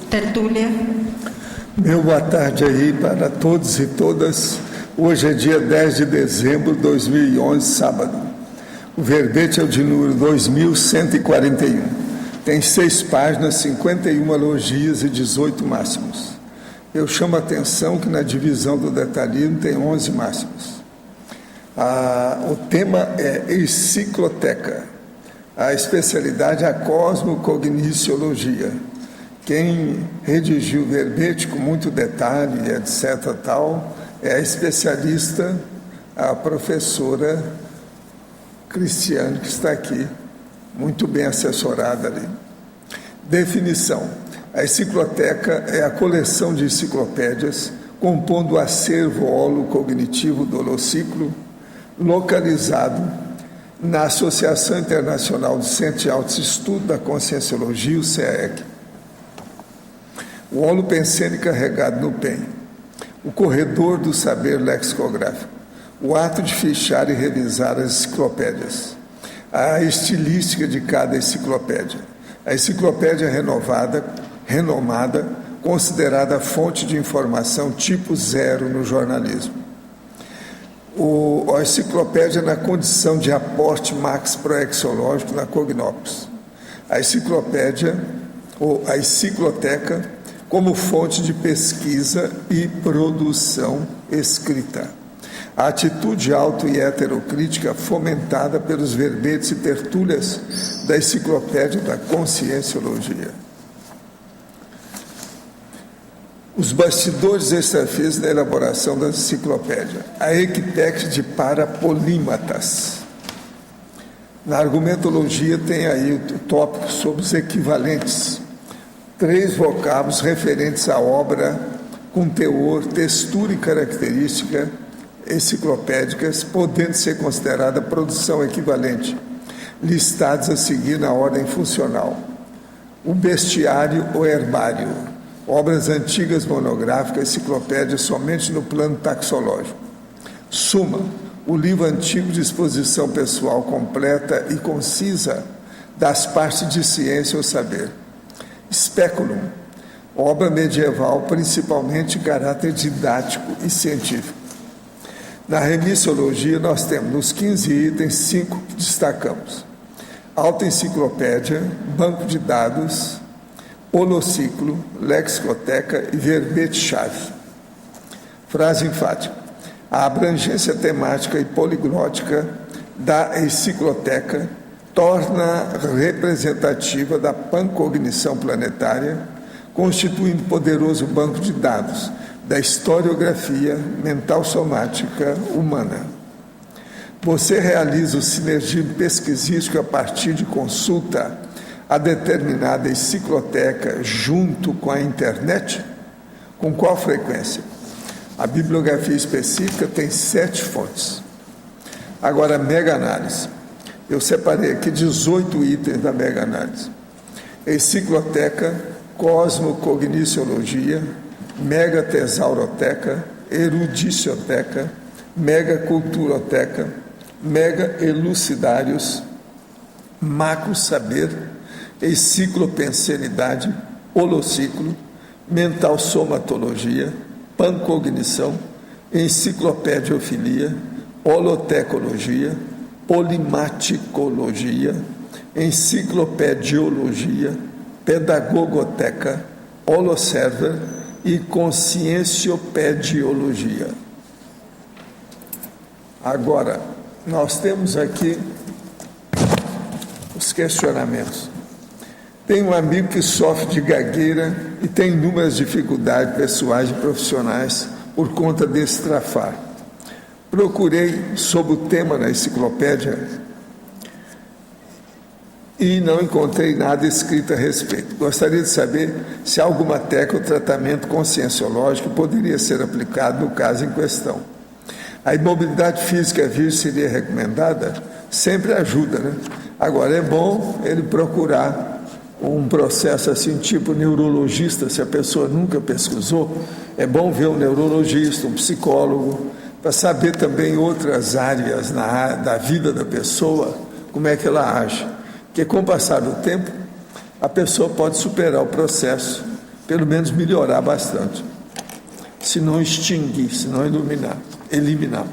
Tertúlia. Meu boa tarde aí para todos e todas. Hoje é dia 10 de dezembro de 2011, sábado. O verbete é o de número 2141. Tem 6 páginas, 51 elogias e 18 máximos. Eu chamo a atenção que na divisão do detalhismo tem 11 máximos. O tema é encicloteca. A especialidade é a cosmocogniciologia. Quem redigiu o verbete com muito detalhe, etc. tal, é a especialista, a professora Cristiane, que está aqui, muito bem assessorada ali. Definição: a encicloteca é a coleção de enciclopédias compondo o acervo holocognitivo do holociclo, localizado na Associação Internacional do Centro de Autoestudo da Conscienciologia, o CEEC. O holopensene carregado no PEN, o corredor do saber lexicográfico, o ato de fichar e revisar as enciclopédias, a estilística de cada enciclopédia, a enciclopédia renomada, considerada fonte de informação tipo 0 no jornalismo. A enciclopédia na condição de aporte max-proexológico na Cognops. A enciclopédia, ou a encicloteca, como fonte de pesquisa e produção escrita. A atitude auto- e heterocrítica fomentada pelos verbetes e tertúlias da enciclopédia da Conscienciologia. Os bastidores extrafísicos da elaboração da enciclopédia. A equipex de parapolímatas. Na argumentologia tem aí o tópico sobre os equivalentes. 3 vocábulos referentes à obra com teor, textura e característica enciclopédicas, podendo ser considerada produção equivalente, listados a seguir na ordem funcional. O bestiário ou herbário, obras antigas monográficas, enciclopédia somente no plano taxológico. Suma, o livro antigo de exposição pessoal completa e concisa das partes de ciência ou saber. Speculum, obra medieval principalmente de caráter didático e científico. Na remissiologia nós temos nos 15 itens 5 que destacamos: autoenciclopédia, banco de dados, holociclo, lexicoteca e verbete-chave. Frase enfática: a abrangência temática e poliglótica da encicloteca torna representativa da pancognição planetária, constituindo poderoso banco de dados da historiografia mental somática humana. Você realiza o sinergismo pesquisístico a partir de consulta a determinada encicloteca junto com a internet? Com qual frequência? A bibliografia específica tem 7 fontes. Agora, mega-análise. Eu separei aqui 18 itens da mega-análise. Encicloteca, cosmocogniciologia, mega-tesauroteca, erudicioteca, mega-culturoteca, mega-elucidários, macro-saber, enciclopensenidade, holociclo, mental-somatologia, pancognição, enciclopediofilia, holotecologia, polimaticologia, enciclopediologia, pedagogoteca, holoserver e conscienciopediologia. Agora, nós temos aqui os questionamentos. Tem um amigo que sofre de gagueira e tem inúmeras dificuldades pessoais e profissionais por conta desse trafar. Procurei sobre o tema na enciclopédia e não encontrei nada escrito a respeito. Gostaria de saber se há alguma técnica ou tratamento conscienciológico poderia ser aplicado no caso em questão. A imobilidade física virgem seria recomendada? Sempre ajuda, né? Agora, é bom ele procurar um processo assim, tipo neurologista, se a pessoa nunca pesquisou, é bom ver um neurologista, um psicólogo, para saber também outras áreas da vida da pessoa, como é que ela age. Porque com o passar do tempo, a pessoa pode superar o processo, pelo menos melhorar bastante, se não extinguir, se não eliminar.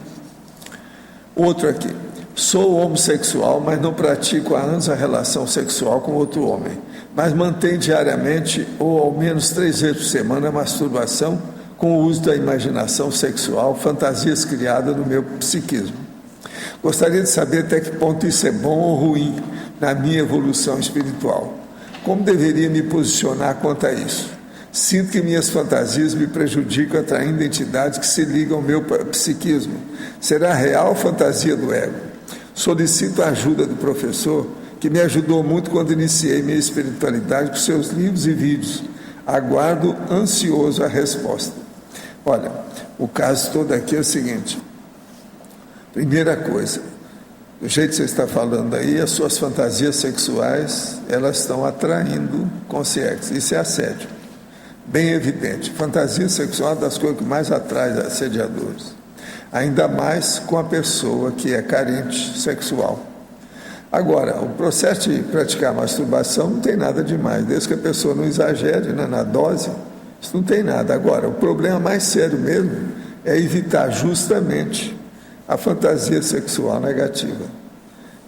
Outro aqui. Sou homossexual, mas não pratico há anos a relação sexual com outro homem, mas mantenho diariamente ou ao menos 3 vezes por semana a masturbação com o uso da imaginação sexual, fantasias criadas no meu psiquismo. Gostaria de saber até que ponto isso é bom ou ruim na minha evolução espiritual. Como deveria me posicionar quanto a isso? Sinto que minhas fantasias me prejudicam atraindo entidades que se ligam ao meu psiquismo. Será real fantasia do ego? Solicito a ajuda do professor, que me ajudou muito quando iniciei minha espiritualidade com seus livros e vídeos. Aguardo ansioso a resposta. Olha, o caso todo aqui é o seguinte. Primeira coisa, do jeito que você está falando aí, as suas fantasias sexuais, elas estão atraindo consciência. Isso é assédio. Bem evidente. Fantasia sexual é uma das coisas que mais atrai assediadores. Ainda mais com a pessoa que é carente sexual. Agora, o processo de praticar masturbação não tem nada demais, desde que a pessoa não exagere, né, na dose, isso não tem nada. Agora, o problema mais sério mesmo é evitar justamente a fantasia sexual negativa.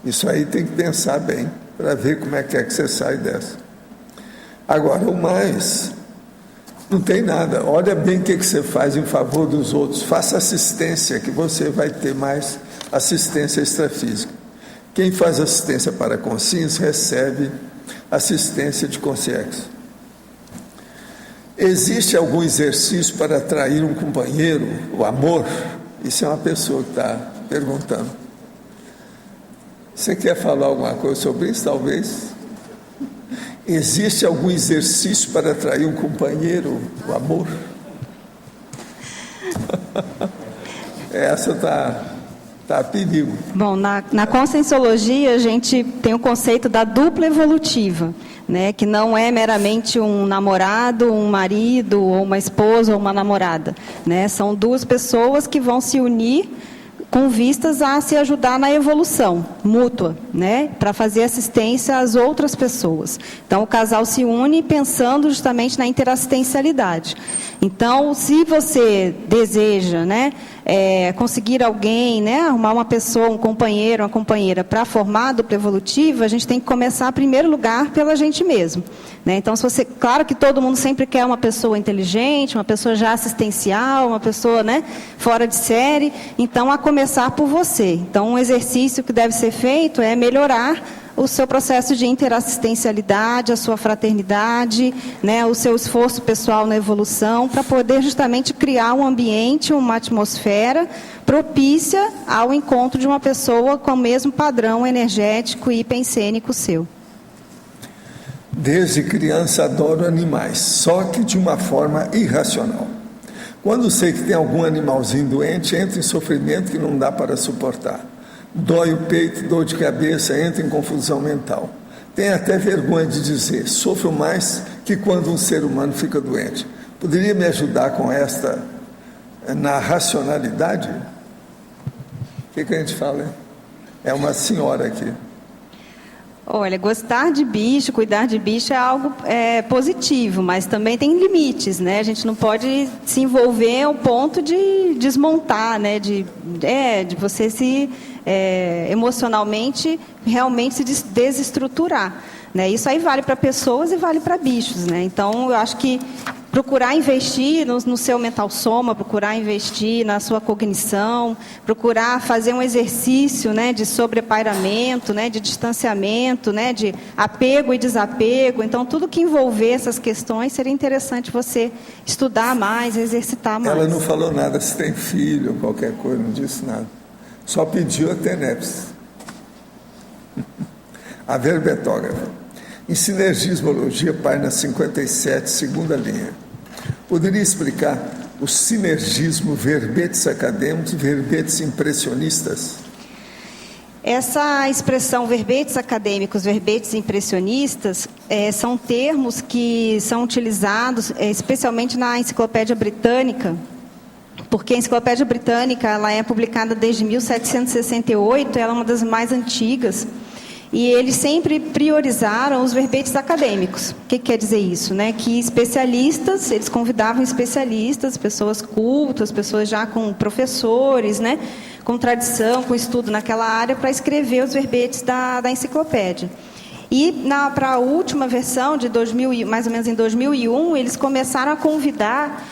Isso aí tem que pensar bem, para ver como é que você sai dessa. Agora, o mais... Não tem nada. Olha bem o que você faz em favor dos outros. Faça assistência, que você vai ter mais assistência extrafísica. Quem faz assistência para a consciência recebe assistência de consciência. Existe algum exercício para atrair um companheiro, o amor? Isso é uma pessoa que está perguntando. Você quer falar alguma coisa sobre isso, talvez? Existe algum exercício para atrair um companheiro, o amor? Essa está a perigo. Bom, na conscienciologia a gente tem o conceito da dupla evolutiva, né, que não é meramente um namorado, um marido, ou uma esposa ou uma namorada, né? São duas pessoas que vão se unir com vistas a se ajudar na evolução mútua, né, para fazer assistência às outras pessoas. Então, o casal se une pensando justamente na interassistencialidade. Então, se você deseja, né, conseguir alguém, né, arrumar uma pessoa, um companheiro, uma companheira para formar a dupla evolutiva, a gente tem que começar, em primeiro lugar, pela gente mesmo. Né? Então, se você, claro que todo mundo sempre quer uma pessoa inteligente, uma pessoa já assistencial, uma pessoa, né, fora de série. Então, a começar por você. Então, um exercício que deve ser feito é melhorar o seu processo de interassistencialidade, a sua fraternidade, né, o seu esforço pessoal na evolução, para poder justamente criar um ambiente, uma atmosfera propícia ao encontro de uma pessoa com o mesmo padrão energético e pensênico seu. Desde criança adoro animais, só que de uma forma irracional. Quando sei que tem algum animalzinho doente, entro em sofrimento que não dá para suportar. Dói o peito, dor de cabeça, entra em confusão mental. Tenho até vergonha de dizer, sofro mais que quando um ser humano fica doente. Poderia me ajudar com esta, na racionalidade? O que a gente fala? É uma senhora aqui. Olha, gostar de bicho, cuidar de bicho é algo positivo, mas também tem limites, né? A gente não pode se envolver ao ponto de desmontar, né? De você se emocionalmente realmente se desestruturar, né? Isso aí vale para pessoas e vale para bichos, né? Então, eu acho que procurar investir no seu mental soma, procurar investir na sua cognição, procurar fazer um exercício, né, de sobrepairamento, né, de distanciamento, né, de apego e desapego. Então, tudo que envolver essas questões, seria interessante você estudar mais, exercitar mais. Ela não falou nada se tem filho ou qualquer coisa, não disse nada. Só pediu a TENEPS. A verbetógrafa. Em Sinergismologia, página 57, segunda linha. Poderia explicar o sinergismo verbetes acadêmicos e verbetes impressionistas? Essa expressão verbetes acadêmicos, verbetes impressionistas, são termos que são utilizados especialmente na Enciclopédia Britânica, porque a Enciclopédia Britânica ela é publicada desde 1768, ela é uma das mais antigas. E eles sempre priorizaram os verbetes acadêmicos. O que quer dizer isso? Né? Que especialistas, eles convidavam especialistas, pessoas cultas, pessoas já com professores, né? Com tradição, com estudo naquela área, para escrever os verbetes da enciclopédia. E para a última versão, de 2000, mais ou menos em 2001, eles começaram a convidar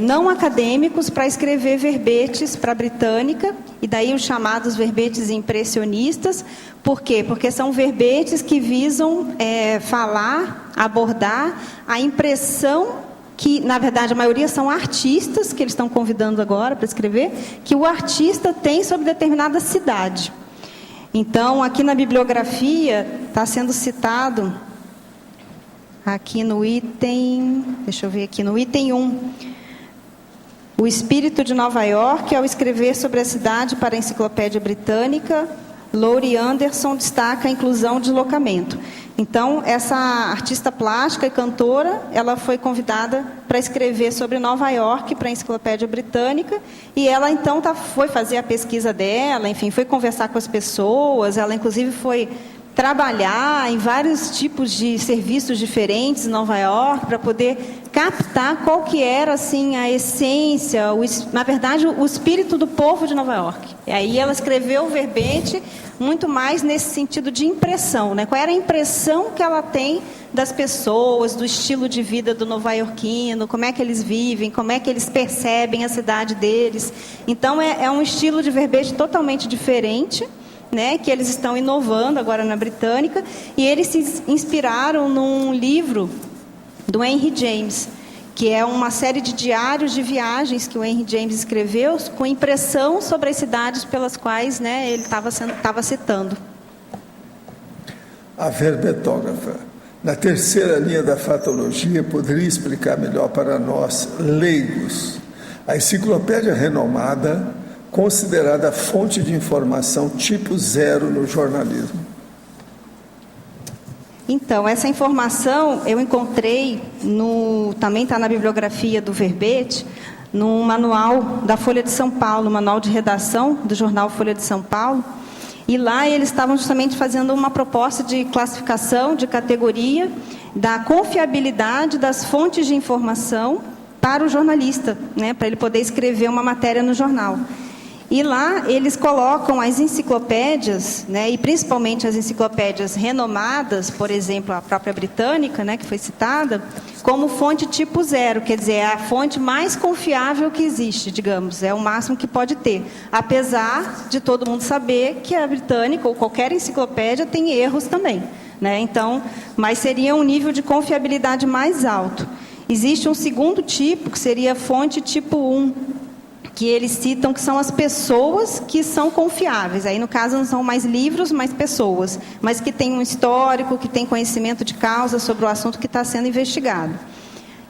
não acadêmicos para escrever verbetes para a britânica, e daí os chamados verbetes impressionistas. Por quê? Porque são verbetes que visam falar, abordar a impressão que, na verdade, a maioria são artistas, que eles estão convidando agora para escrever, que o artista tem sobre determinada cidade. Então, aqui na bibliografia, está sendo citado, aqui no item, deixa eu ver aqui, no item 1, o espírito de Nova York, ao escrever sobre a cidade para a Enciclopédia Britânica, Laurie Anderson destaca a inclusão de deslocamento. Então, essa artista plástica e cantora, ela foi convidada para escrever sobre Nova York para a Enciclopédia Britânica, e ela então foi fazer a pesquisa dela, enfim, foi conversar com as pessoas, ela inclusive foi trabalhar em vários tipos de serviços diferentes em Nova York para poder captar qual que era assim a essência, na verdade o espírito do povo de Nova York. E aí ela escreveu o verbete muito mais nesse sentido de impressão, né? Qual era a impressão que ela tem das pessoas, do estilo de vida do nova-iorquino, como é que eles vivem, como é que eles percebem a cidade deles. Então é um estilo de verbete totalmente diferente, né, que eles estão inovando agora na Britânica, e eles se inspiraram num livro do Henry James, que é uma série de diários de viagens que o Henry James escreveu, com impressão sobre as cidades pelas quais, né, ele estava citando. A verbetógrafa, na terceira linha da fatologia, poderia explicar melhor para nós, leigos, a enciclopédia renomada, considerada fonte de informação tipo 0 no jornalismo? Então, essa informação eu encontrei, também está na bibliografia do verbete, no manual da Folha de São Paulo, manual de redação do jornal Folha de São Paulo, e lá eles estavam justamente fazendo uma proposta de classificação, de categoria, da confiabilidade das fontes de informação para o jornalista, né, para ele poder escrever uma matéria no jornal. E lá eles colocam as enciclopédias, né, e principalmente as enciclopédias renomadas, por exemplo, a própria britânica, né, que foi citada, como fonte tipo 0, quer dizer, é a fonte mais confiável que existe, digamos, é o máximo que pode ter. Apesar de todo mundo saber que a britânica ou qualquer enciclopédia tem erros também, né, então, mas seria um nível de confiabilidade mais alto. Existe um segundo tipo, que seria a fonte tipo 1, que eles citam que são as pessoas que são confiáveis. Aí, no caso, não são mais livros, mas pessoas, mas que têm um histórico, que têm conhecimento de causa sobre o assunto que está sendo investigado.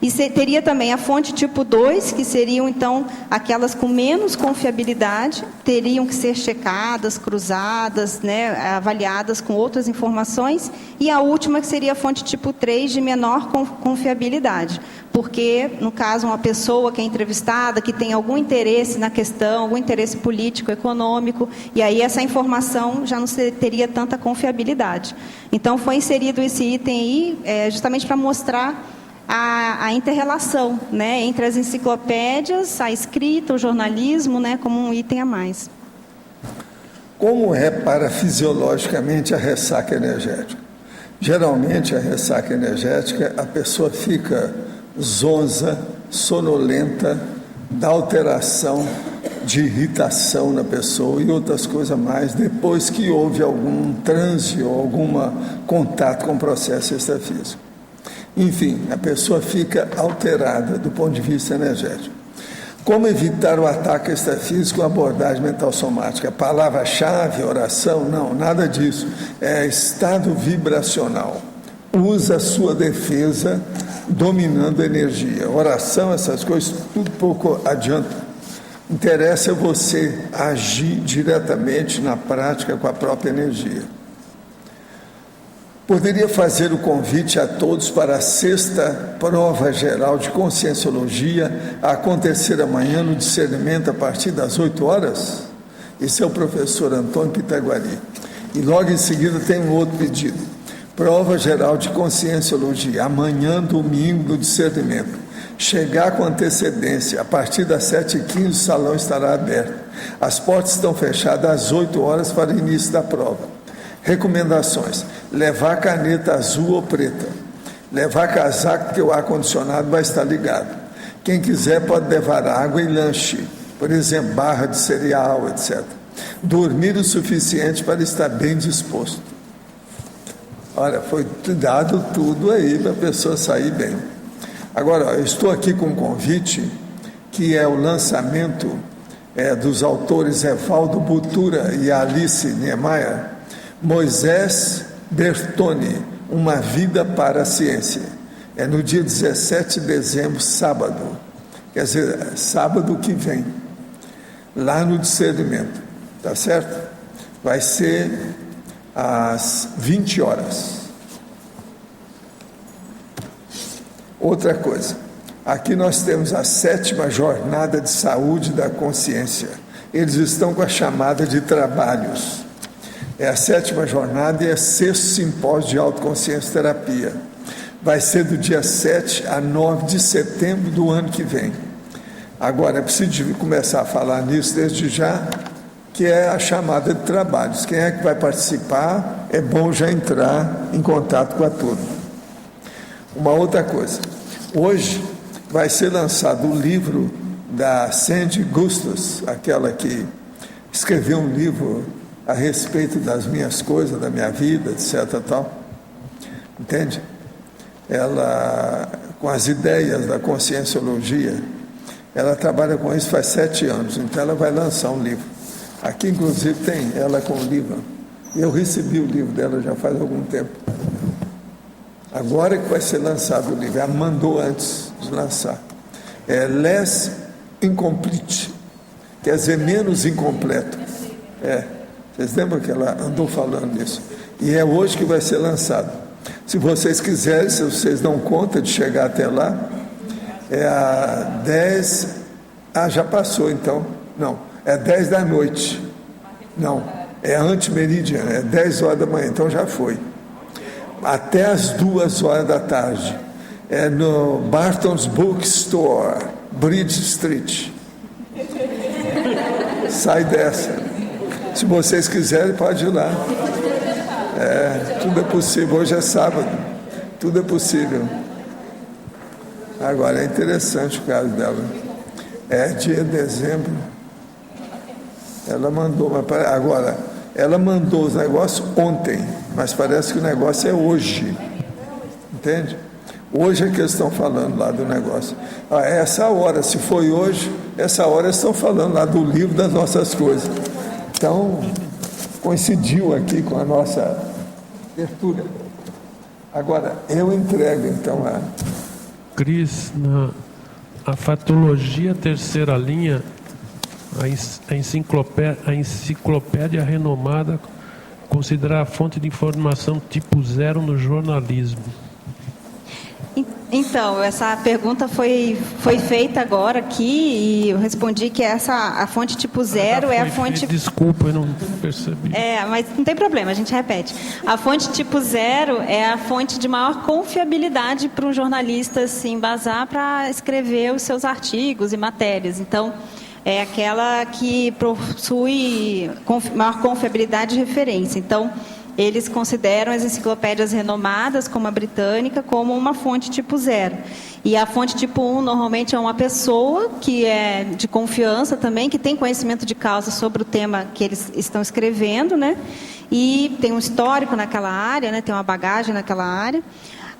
E teria também a fonte tipo 2, que seriam, então, aquelas com menos confiabilidade, teriam que ser checadas, cruzadas, né, avaliadas com outras informações. E a última, que seria a fonte tipo 3, de menor confiabilidade. Porque, no caso, uma pessoa que é entrevistada, que tem algum interesse na questão, algum interesse político, econômico, e aí essa informação já não teria tanta confiabilidade. Então, foi inserido esse item aí, justamente para mostrar a inter-relação, né, entre as enciclopédias, a escrita, o jornalismo, né, como um item a mais. Como é parafisiologicamente a ressaca energética? Geralmente, a ressaca energética, a pessoa fica zonza, sonolenta, dá alteração de irritação na pessoa e outras coisas mais, depois que houve algum transe ou algum contato com o processo extrafísico. Enfim, a pessoa fica alterada do ponto de vista energético. Como evitar o ataque extrafísico com abordagem mental somática? Palavra-chave, oração? Não, nada disso. É estado vibracional. Usa a sua defesa dominando a energia. Oração, essas coisas, tudo pouco adianta. Interessa você agir diretamente na prática com a própria energia. Poderia fazer o convite a todos para a 6ª prova geral de Conscienciologia a acontecer amanhã no discernimento a partir das 8 horas? Esse é o professor Antônio Pitaguari. E logo em seguida tem um outro pedido. Prova geral de conscienciologia, amanhã, domingo, do discernimento. Chegar com antecedência, a partir das 7h15 o salão estará aberto. As portas estão fechadas às 8 horas para o início da prova. Recomendações: levar caneta azul ou preta. Levar casaco, porque o ar-condicionado vai estar ligado. Quem quiser pode levar água e lanche, por exemplo, barra de cereal, etc. Dormir o suficiente para estar bem disposto. Olha, foi dado tudo aí para a pessoa sair bem. Agora, eu estou aqui com um convite, que é o lançamento dos autores Evaldo Butura e Alice Niemeyer, Moisés Bertoni, Uma Vida para a Ciência. É no dia 17 de dezembro, sábado. Quer dizer, sábado que vem, lá no discernimento, tá certo? Vai ser às 20 horas. Outra coisa, aqui nós temos a 7ª Jornada de Saúde da Consciência. Eles estão com a chamada de trabalhos. É a 7ª jornada e é 6º simpósio de autoconsciência terapia. Vai ser do dia 7 a 9 de setembro do ano que vem. Agora, é preciso começar a falar nisso desde já, que é a chamada de trabalhos. Quem é que vai participar, é bom já entrar em contato com a turma. Uma outra coisa, hoje vai ser lançado o livro da Sandy Gustos, aquela que escreveu um livro a respeito das minhas coisas, da minha vida, etc. Tal. Entende? Ela, com as ideias da conscienciologia, ela trabalha com isso faz 7 anos, então ela vai lançar um livro. Aqui, inclusive, tem ela com o livro. Eu recebi o livro dela já faz algum tempo. Agora que vai ser lançado o livro, ela mandou antes de lançar. É Less Incomplete, quer dizer, menos incompleto. Vocês lembram que ela andou falando disso? E é hoje que vai ser lançado. Se vocês quiserem, se vocês dão conta de chegar até lá, é a 10... já passou então. Não, é 10 da noite. Não, é antemeridiano, é 10 horas da manhã, então já foi. Até as 2 horas da tarde. É no Barton's Bookstore, Bridge Street. Sai dessa. Se vocês quiserem, pode ir lá. Tudo é possível. Hoje é sábado. Tudo é possível. Agora, é interessante o caso dela. É dia de dezembro. Ela mandou, mas agora, ela mandou os negócios ontem, mas parece que o negócio é hoje. Entende? Hoje é que eles estão falando lá do negócio. Essa hora, se foi hoje, essa hora eles estão falando lá do livro das nossas coisas. Então, coincidiu aqui com a nossa abertura. Agora, eu entrego, então, Cris, a fatologia terceira linha, a enciclopédia renomada considera a fonte de informação tipo 0 no jornalismo. Então, essa pergunta foi feita agora aqui e eu respondi que a fonte tipo 0 é a fonte... Desculpa, eu não percebi. Mas não tem problema, a gente repete. A fonte tipo 0 é a fonte de maior confiabilidade para um jornalista se embasar para escrever os seus artigos e matérias. Então, é aquela que possui maior confiabilidade de referência. Então, eles consideram as enciclopédias renomadas, como a britânica, como uma fonte tipo 0. E a fonte tipo 1, normalmente, é uma pessoa que é de confiança também, que tem conhecimento de causa sobre o tema que eles estão escrevendo, né? E tem um histórico naquela área, né? Tem uma bagagem naquela área.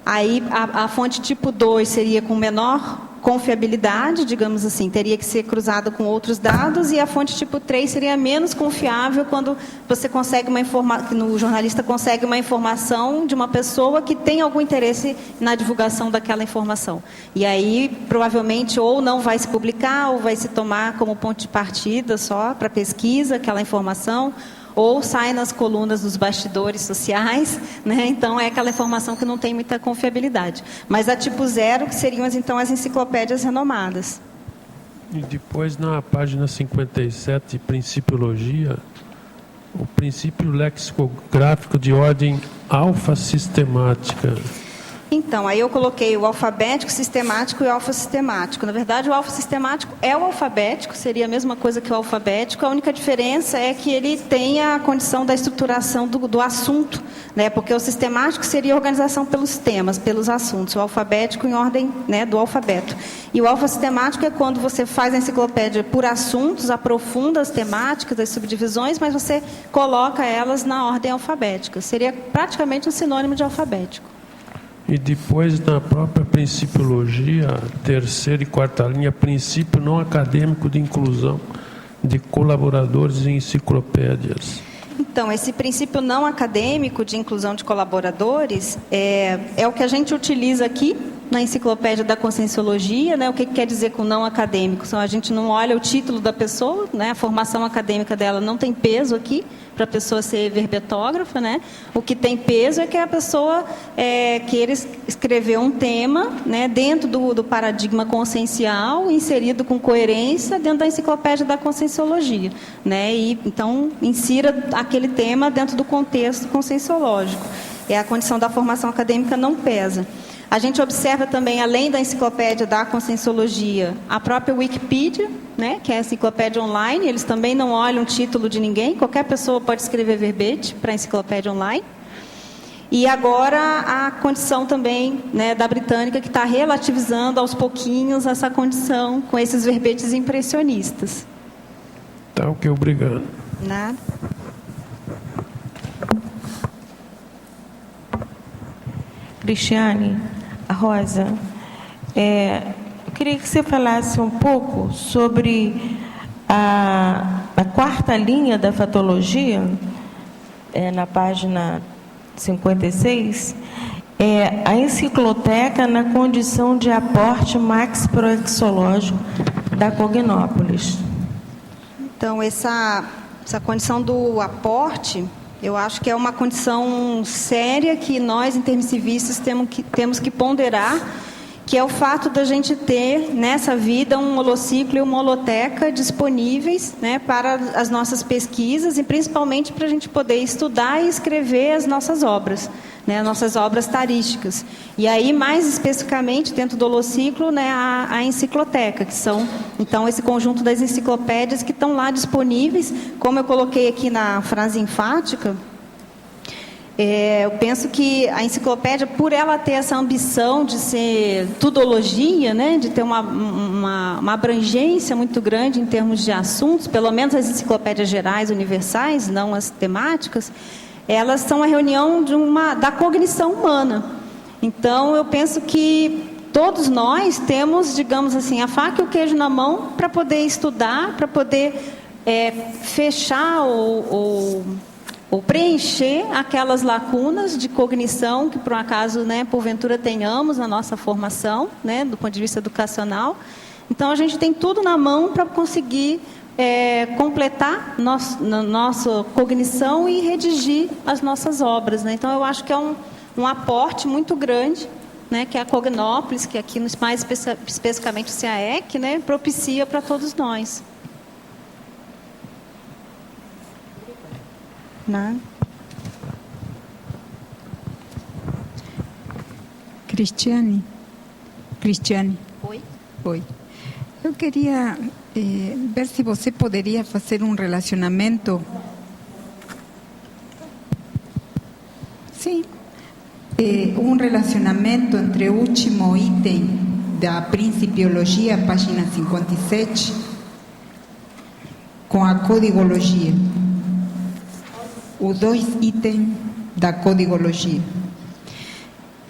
Aí, a fonte tipo 2 seria com menor confiabilidade, digamos assim, teria que ser cruzada com outros dados, e a fonte tipo 3 seria menos confiável quando você consegue o jornalista consegue uma informação de uma pessoa que tem algum interesse na divulgação daquela informação. E aí, provavelmente, ou não vai se publicar, ou vai se tomar como ponto de partida só para pesquisa aquela informação, ou sai nas colunas dos bastidores sociais, né? Então é aquela informação que não tem muita confiabilidade. Mas a tipo 0, que seriam então as enciclopédias renomadas. E depois na página 57, Principiologia, o princípio lexicográfico de ordem alfa-sistemática. Então, aí eu coloquei o alfabético, sistemático e o alfa-sistemático. Na verdade, o alfa-sistemático é o alfabético, seria a mesma coisa que o alfabético. A única diferença é que ele tem a condição da estruturação do assunto, né? Porque o sistemático seria a organização pelos temas, pelos assuntos. O alfabético em ordem, né, do alfabeto. E o alfa-sistemático é quando você faz a enciclopédia por assuntos, aprofunda as temáticas, as subdivisões, mas você coloca elas na ordem alfabética. Seria praticamente um sinônimo de alfabético. E depois, na própria principiologia, terceira e quarta linha, princípio não acadêmico de inclusão de colaboradores em enciclopédias. Então, esse princípio não acadêmico de inclusão de colaboradores é o que a gente utiliza aqui na enciclopédia da Conscienciologia, né? O que quer dizer com não acadêmico? A gente não olha o título da pessoa, né? A formação acadêmica dela não tem peso aqui para a pessoa ser verbetógrafa, né? O que tem peso é que a pessoa queira escrever um tema, né, dentro do paradigma consciencial, inserido com coerência dentro da enciclopédia da Conscienciologia, né? E então insira aquele tema dentro do contexto conscienciológico. A condição da formação acadêmica não pesa. A gente observa também, além da enciclopédia da Conscienciologia, a própria Wikipedia, né, que é a enciclopédia online. Eles também não olham o título de ninguém, qualquer pessoa pode escrever verbete para a enciclopédia online. E agora a condição também, né, da britânica, que está relativizando aos pouquinhos essa condição com esses verbetes impressionistas. Tá, ok, obrigado. Nada. Cristiane, Rosa, eu queria que você falasse um pouco sobre a quarta linha da fatologia, na página 56, a encicloteca na condição de aporte maxiproexológico da Cognópolis. Então, essa condição do aporte, eu acho que é uma condição séria que nós, intermissivistas, temos que ponderar, que é o fato da gente ter, nessa vida, um holociclo e uma holoteca disponíveis, né, para as nossas pesquisas e principalmente para a gente poder estudar e escrever as nossas obras, né, nossas obras tarísticas. E aí, mais especificamente, dentro do holociclo, né, a encicloteca, que são, então, esse conjunto das enciclopédias que estão lá disponíveis. Como eu coloquei aqui na frase enfática, eu penso que a enciclopédia, por ela ter essa ambição de ser tudologia, né, de ter uma abrangência muito grande em termos de assuntos, pelo menos as enciclopédias gerais, universais, não as temáticas, elas são a reunião da cognição humana. Então, eu penso que todos nós temos, digamos assim, a faca e o queijo na mão para poder estudar, para poder fechar ou preencher aquelas lacunas de cognição que, por um acaso, né, porventura tenhamos na nossa formação, né, do ponto de vista educacional. Então, a gente tem tudo na mão para conseguir completar nossa cognição e redigir as nossas obras, né? Então, eu acho que é um aporte muito grande, né, que a Cognópolis, que aqui mais especificamente o CAEC, né, propicia para todos nós. Não. Cristiane. Oi. Eu queria ver se você poderia fazer um relacionamento. Sim. Um relacionamento entre o último item da Principiologia, página 57, com a Codigologia. Os dois itens da Codigologia.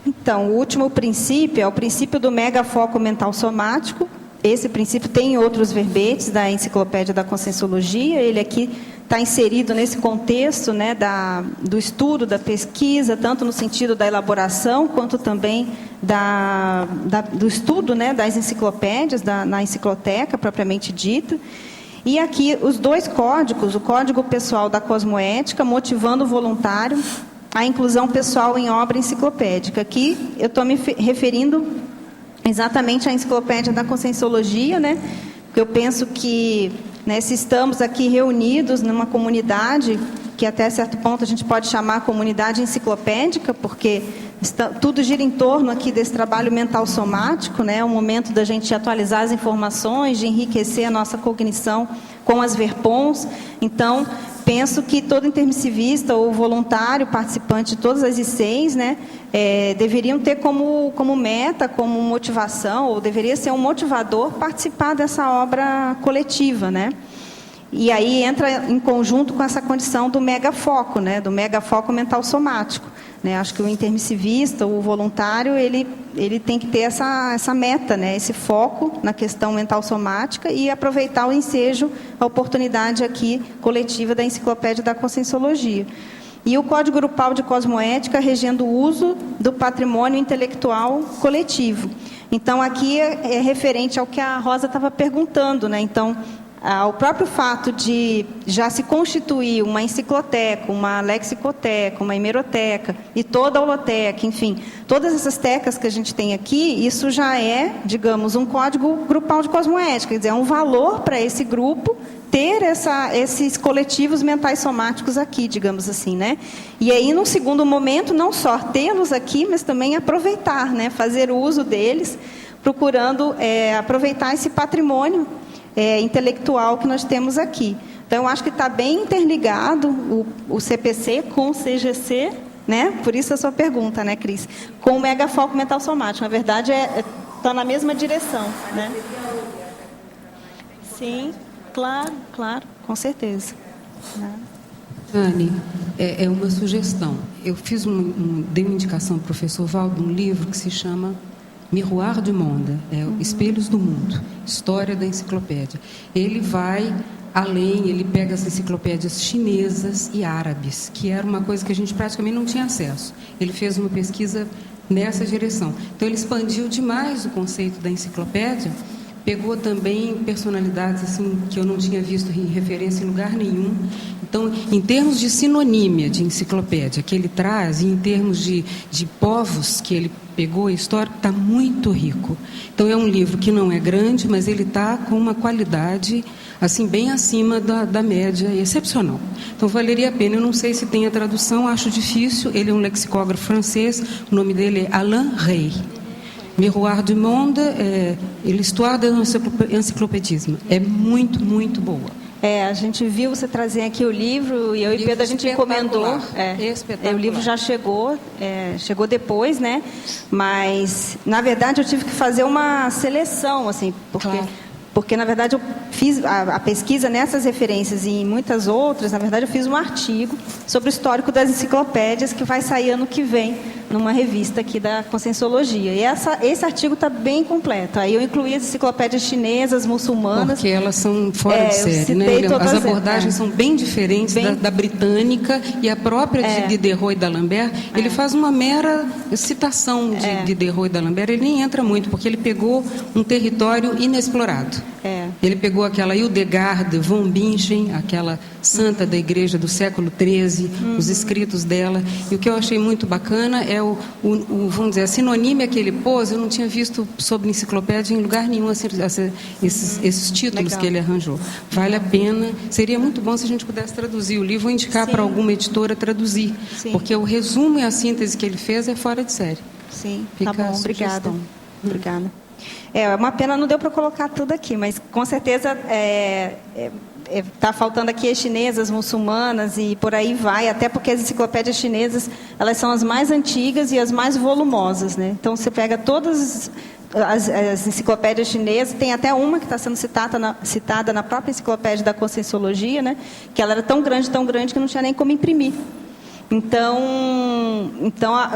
Então, o último princípio é o princípio do megafoco mental somático. Esse princípio tem em outros verbetes da Enciclopédia da Conscienciologia. Ele aqui está inserido nesse contexto, né, do estudo, da pesquisa, tanto no sentido da elaboração, quanto também do estudo, né, das enciclopédias, na encicloteca propriamente dita. E aqui os dois códigos, o Código Pessoal da Cosmoética, motivando o voluntário, a inclusão pessoal em obra enciclopédica. Aqui eu estou me referindo exatamente à Enciclopédia da Conscienciologia, né? Porque eu penso que, né, se estamos aqui reunidos numa comunidade que até certo ponto a gente pode chamar a comunidade enciclopédica, porque tudo gira em torno aqui desse trabalho mental somático, né? É o momento da gente atualizar as informações, de enriquecer a nossa cognição com as verpons. Então, penso que todo intermissivista ou voluntário, participante de todas as ICs, né, deveriam ter como meta, como motivação, ou deveria ser um motivador participar dessa obra coletiva, né? E aí entra em conjunto com essa condição do megafoco, né, do megafoco mental somático. Né? Acho que o intermissivista, o voluntário, ele tem que ter essa meta, né, esse foco na questão mental somática e aproveitar o ensejo, a oportunidade aqui coletiva da Enciclopédia da Conscienciologia. E o Código Grupal de Cosmoética regendo o uso do patrimônio intelectual coletivo. Então, aqui é referente ao que a Rosa estava perguntando, né? Então, o próprio fato de já se constituir uma encicloteca, uma lexicoteca, uma hemeroteca e toda a holoteca, enfim, todas essas tecas que a gente tem aqui, isso já é, digamos, um código grupal de cosmoética, quer dizer, é um valor para esse grupo ter esses coletivos mentais somáticos aqui, digamos assim, né? E aí, num segundo momento, não só tê-los aqui, mas também aproveitar, né? Fazer uso deles, procurando aproveitar esse patrimônio intelectual que nós temos aqui. Então, eu acho que está bem interligado o CPC com o CGC, né? Por isso a sua pergunta, né, Cris? Com o megafoco mental somático. Na verdade, está na mesma direção, né? Sim, claro, com certeza. Anne, é uma sugestão. Eu dei uma indicação ao professor Valdo, um livro que se chama Miroir du Monde, Espelhos do Mundo, História da Enciclopédia. Ele vai além, ele pega as enciclopédias chinesas e árabes, que era uma coisa que a gente praticamente não tinha acesso. Ele fez uma pesquisa nessa direção. Então, ele expandiu demais o conceito da enciclopédia, pegou também personalidades assim, que eu não tinha visto em referência em lugar nenhum. Então, em termos de sinonímia de enciclopédia que ele traz, e em termos de povos que ele pegou, a história está muito rico. Então, é um livro que não é grande, mas ele está com uma qualidade assim bem acima da média, excepcional. Então, valeria a pena. Eu não sei se tem a tradução, acho difícil. Ele é um lexicógrafo francês, o nome dele é Alain Rey. Miroir du Monde, l'histoire de l'encyclopédisme. É muito, muito boa. A gente viu você trazer aqui o livro e eu e Pedro a gente encomendou. O livro já chegou depois, né? Mas, na verdade, eu tive que fazer uma seleção, assim, porque na verdade, eu fiz a pesquisa nessas referências e em muitas outras. Na verdade, eu fiz um artigo sobre o histórico das enciclopédias que vai sair ano que vem numa revista aqui da Conscienciologia. E esse artigo está bem completo. Aí eu incluí as enciclopédias chinesas, muçulmanas. Porque elas são fora de série, né? As abordagens são bem diferentes da britânica, e a própria de Diderot e d'Alembert, ele faz uma mera citação de Diderot e d'Alembert. Ele nem entra muito, porque ele pegou um território inexplorado. Ele pegou aquela Hildegard von Bingen, aquela santa da igreja do século XIII, os escritos dela. E o que eu achei muito bacana é vamos dizer, a sinonímia que ele pôs. Eu não tinha visto sobre enciclopédia em lugar nenhum esses títulos Legal. Que ele arranjou. Vale a pena. Seria muito bom se a gente pudesse traduzir o livro ou indicar para alguma editora traduzir. Sim. Porque o resumo e a síntese que ele fez é fora de série. Sim, tá bom, obrigada. Obrigada. É uma pena, não deu para colocar tudo aqui, mas com certeza está faltando aqui as chinesas, muçulmanas e por aí vai, até porque as enciclopédias chinesas, elas são as mais antigas e as mais volumosas, né? Então, você pega todas as enciclopédias chinesas, tem até uma que está sendo citada na própria Enciclopédia da Conscienciologia, né? Que ela era tão grande que não tinha nem como imprimir. Então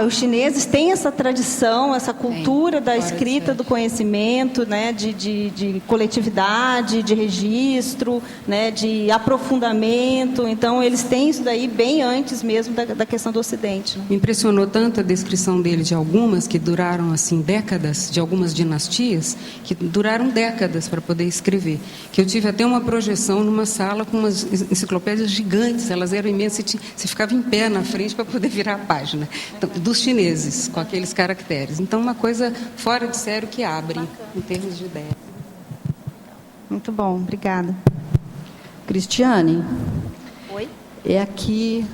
os chineses têm essa tradição, essa cultura da escrita do conhecimento, né, de coletividade, de registro, né, de aprofundamento. Então, eles têm isso daí bem antes mesmo da questão do Ocidente. Né? Me impressionou tanto a descrição dele de algumas que duraram assim décadas, de algumas dinastias, que duraram décadas para poder escrever. Que eu tive até uma projeção numa sala com umas enciclopédias gigantes, elas eram imensas, você ficava em pé na frente para poder virar a página, então, dos chineses, com aqueles caracteres. Então, uma coisa fora de sério que abre, em termos de ideia. Muito bom, obrigada. Cristiane? Oi? é aqui,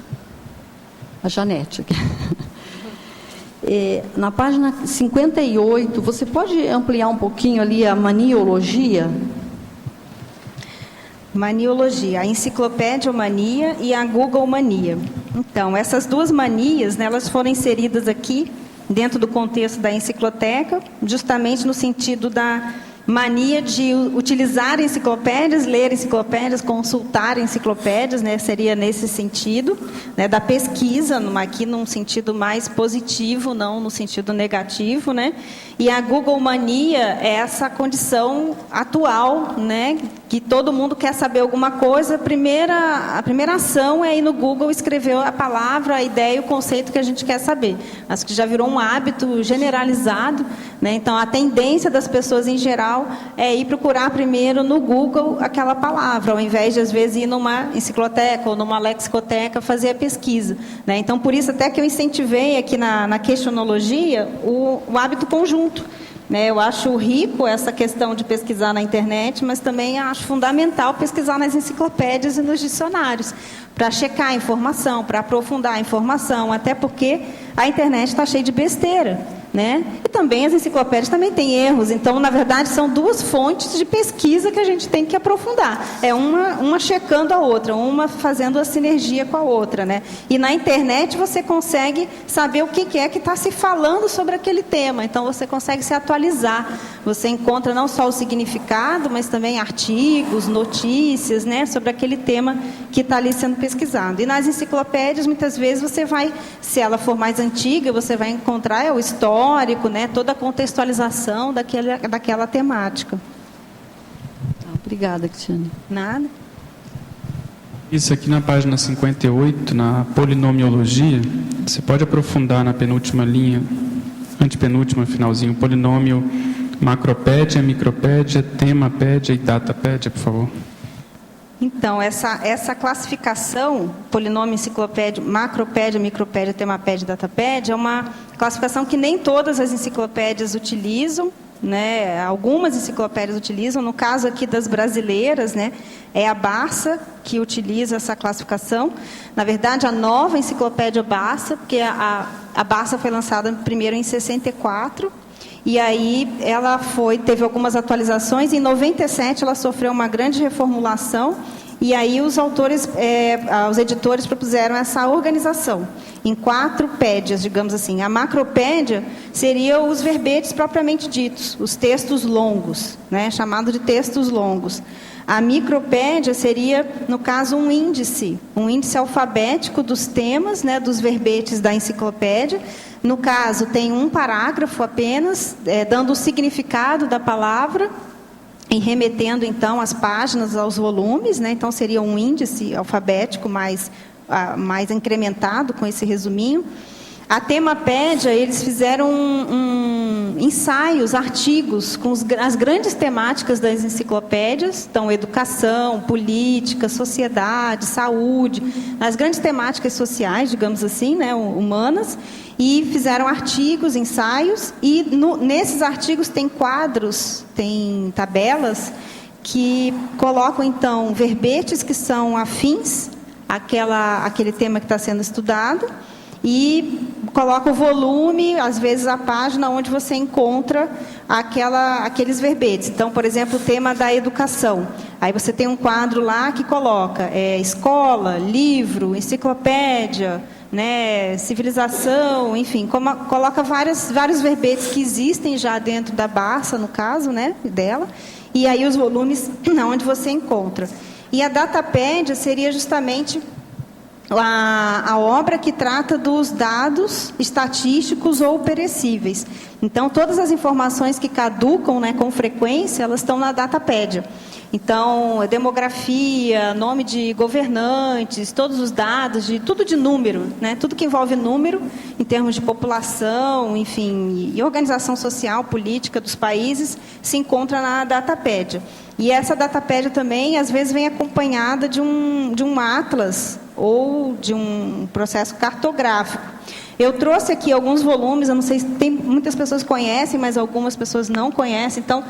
a Janete. Aqui. Na página 58, você pode ampliar um pouquinho ali a maniologia? Maniologia, a enciclopédiomania e a Googlemania. Então, essas duas manias, né, elas foram inseridas aqui dentro do contexto da encicloteca, justamente no sentido da mania de utilizar enciclopédias, ler enciclopédias, consultar enciclopédias, né, seria nesse sentido, né, da pesquisa, aqui num sentido mais positivo, não no sentido negativo, né? E a Googlemania é essa condição atual, né, que todo mundo quer saber alguma coisa, a primeira ação é ir no Google escrever a palavra, a ideia, o conceito que a gente quer saber. Acho que já virou um hábito generalizado, né? Então, a tendência das pessoas em geral é ir procurar primeiro no Google aquela palavra, ao invés de, às vezes, ir numa encicloteca ou numa lexicoteca fazer a pesquisa, né? Então, por isso até que eu incentivei aqui na questionologia o hábito conjunto, né? Eu acho rico essa questão de pesquisar na internet, mas também acho fundamental pesquisar nas enciclopédias e nos dicionários, para checar a informação, para aprofundar a informação, até porque a internet está cheia de besteira, né? E também as enciclopédias também têm erros. Então, na verdade, são duas fontes de pesquisa que a gente tem que aprofundar. É uma checando a outra, uma fazendo a sinergia com a outra, né? E na internet você consegue saber o que é que está se falando sobre aquele tema. Então, você consegue se atualizar. Você encontra não só o significado, mas também artigos, notícias, né, sobre aquele tema que está ali sendo pesquisado. E nas enciclopédias, muitas vezes, você vai, se ela for mais antiga, você vai encontrar o histórico, né, toda a contextualização daquela temática. Obrigada, Cristiane. Nada. Isso aqui na página 58, na polinomiologia, você pode aprofundar na penúltima linha, antepenúltima, finalzinho, polinômio macropédia, micropédia, temapédia e datapédia, por favor. Então, essa classificação, polinômio, enciclopédia, macropédia, micropédia, temapédia e datapédia, é uma classificação que nem todas as enciclopédias utilizam, né? Algumas enciclopédias utilizam. No caso aqui das brasileiras, né, é a Barça que utiliza essa classificação. Na verdade, a nova enciclopédia Barça, porque a Barça foi lançada primeiro em 64, e aí ela teve algumas atualizações. Em 97 ela sofreu uma grande reformulação, e aí os editores propuseram essa organização em 4 pédias, digamos assim. A macropédia seria os verbetes propriamente ditos, os textos longos, né, chamado de textos longos. A micropédia seria, no caso, um índice alfabético dos temas, né, dos verbetes da enciclopédia. No caso, tem um parágrafo apenas, dando o significado da palavra e remetendo, então, as páginas aos volumes, né? Então, seria um índice alfabético mais incrementado com esse resuminho. A temapédia, eles fizeram ensaios, artigos com as grandes temáticas das enciclopédias, então educação, política, sociedade, saúde, as grandes temáticas sociais, digamos assim, né, humanas, e fizeram artigos, ensaios, e nesses artigos tem quadros, tem tabelas que colocam, então, verbetes que são afins àquele tema que está sendo estudado, e coloca o volume, às vezes a página onde você encontra aqueles verbetes. Então, por exemplo, o tema da educação. Aí você tem um quadro lá que coloca escola, livro, enciclopédia, né, civilização, enfim, coloca vários verbetes que existem já dentro da Barça, no caso, né, dela, e aí os volumes onde você encontra. E a datapédia seria justamente a obra que trata dos dados estatísticos ou perecíveis. Então, todas as informações que caducam, né, com frequência, elas estão na datapédia. Então, demografia, nome de governantes, todos os dados, tudo de número, né, tudo que envolve número, em termos de população, enfim, e organização social, política dos países, se encontra na datapédia. E essa datapédia também, às vezes, vem acompanhada de um atlas ou de um processo cartográfico. Eu trouxe aqui alguns volumes, eu não sei se muitas pessoas conhecem, mas algumas pessoas não conhecem. Então,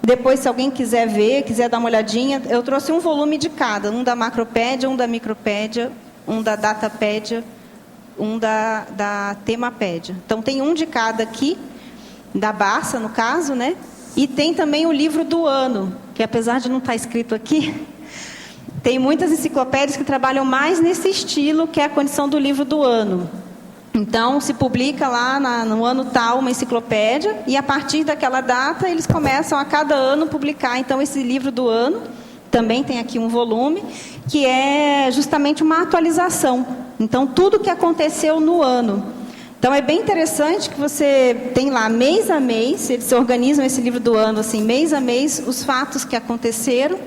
depois, se alguém quiser ver, quiser dar uma olhadinha, eu trouxe um volume de cada, um da macropédia, um da micropédia um da Datapédia, um da Temapédia. Então, tem um de cada aqui, da Barça, no caso, né? E tem também o livro do ano, que apesar de não estar escrito aqui, tem muitas enciclopédias que trabalham mais nesse estilo, que é a condição do livro do ano. Então, se publica lá no ano tal uma enciclopédia, e a partir daquela data eles começam a cada ano publicar, então, esse livro do ano. Também tem aqui um volume, que é justamente uma atualização. Então, tudo que aconteceu no ano. Então, é bem interessante que você tem lá, mês a mês, eles organizam esse livro do ano, assim, mês a mês, os fatos que aconteceram,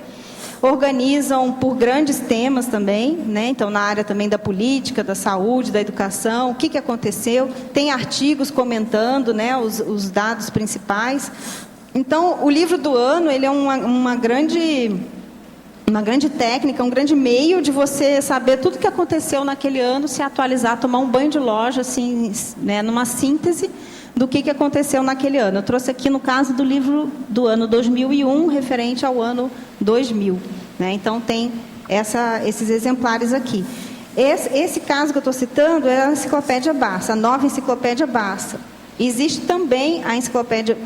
organizam por grandes temas também, né? Então, na área também da política, da saúde, da educação, o que aconteceu, tem artigos comentando, né, os dados principais. Então, o livro do ano, ele é uma grande técnica, um grande meio de você saber tudo o que aconteceu naquele ano, se atualizar, tomar um banho de loja, assim, né, numa síntese do que aconteceu naquele ano. Eu trouxe aqui no caso do livro do ano 2001, referente ao ano 2000. Né? Então, tem esses exemplares aqui. Esse caso que eu estou citando é a Enciclopédia Barça, a nova Enciclopédia Barça. Existe também a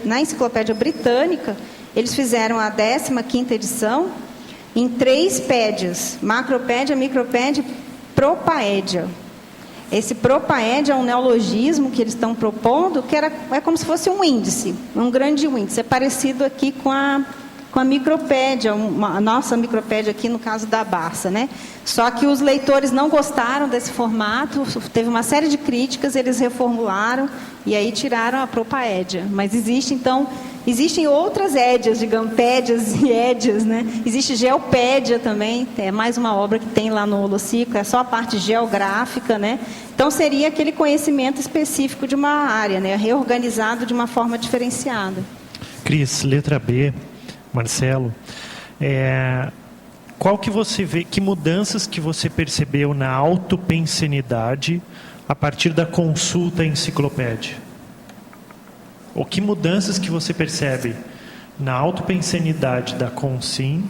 na Enciclopédia Britânica, eles fizeram a 15ª edição, em 3 pédias, Macropédia, Micropédia e Propaédia. Esse Propaédia é um neologismo que eles estão propondo, que é como se fosse um índice, um grande índice. É parecido aqui com a Micropédia, a nossa Micropédia aqui no caso da Barça, né? Só que os leitores não gostaram desse formato, teve uma série de críticas, eles reformularam e aí tiraram a Propaédia. Mas existem outras édias, digamos, pédias e édias, né? Existe Geopédia também, é mais uma obra que tem lá no Holociclo, é só a parte geográfica, né? Então, seria aquele conhecimento específico de uma área, né? Reorganizado de uma forma diferenciada. Cris, letra B, Marcelo, qual que você vê, que mudanças que você percebeu na autopensenidade a partir da consulta à enciclopédia? Ou que mudanças que você percebe na autopensenidade da Consim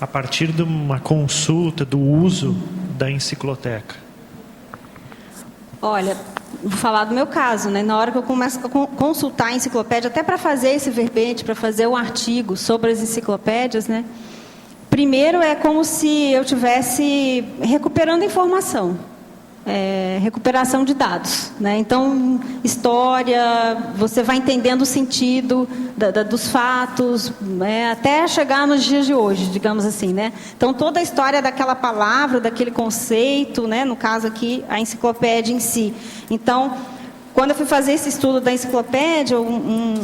a partir de uma consulta, do uso da encicloteca? Olha, vou falar do meu caso, né? Na hora que eu começo a consultar a enciclopédia, até para fazer esse verbete, para fazer o artigo sobre as enciclopédias, né? Primeiro é como se eu estivesse recuperando informação. Recuperação de dados, né? Então, história, você vai entendendo o sentido dos fatos, né? Até chegar nos dias de hoje, digamos assim, né? Então, toda a história daquela palavra, daquele conceito, né? No caso aqui, a enciclopédia em si. Então, quando eu fui fazer esse estudo da enciclopédia,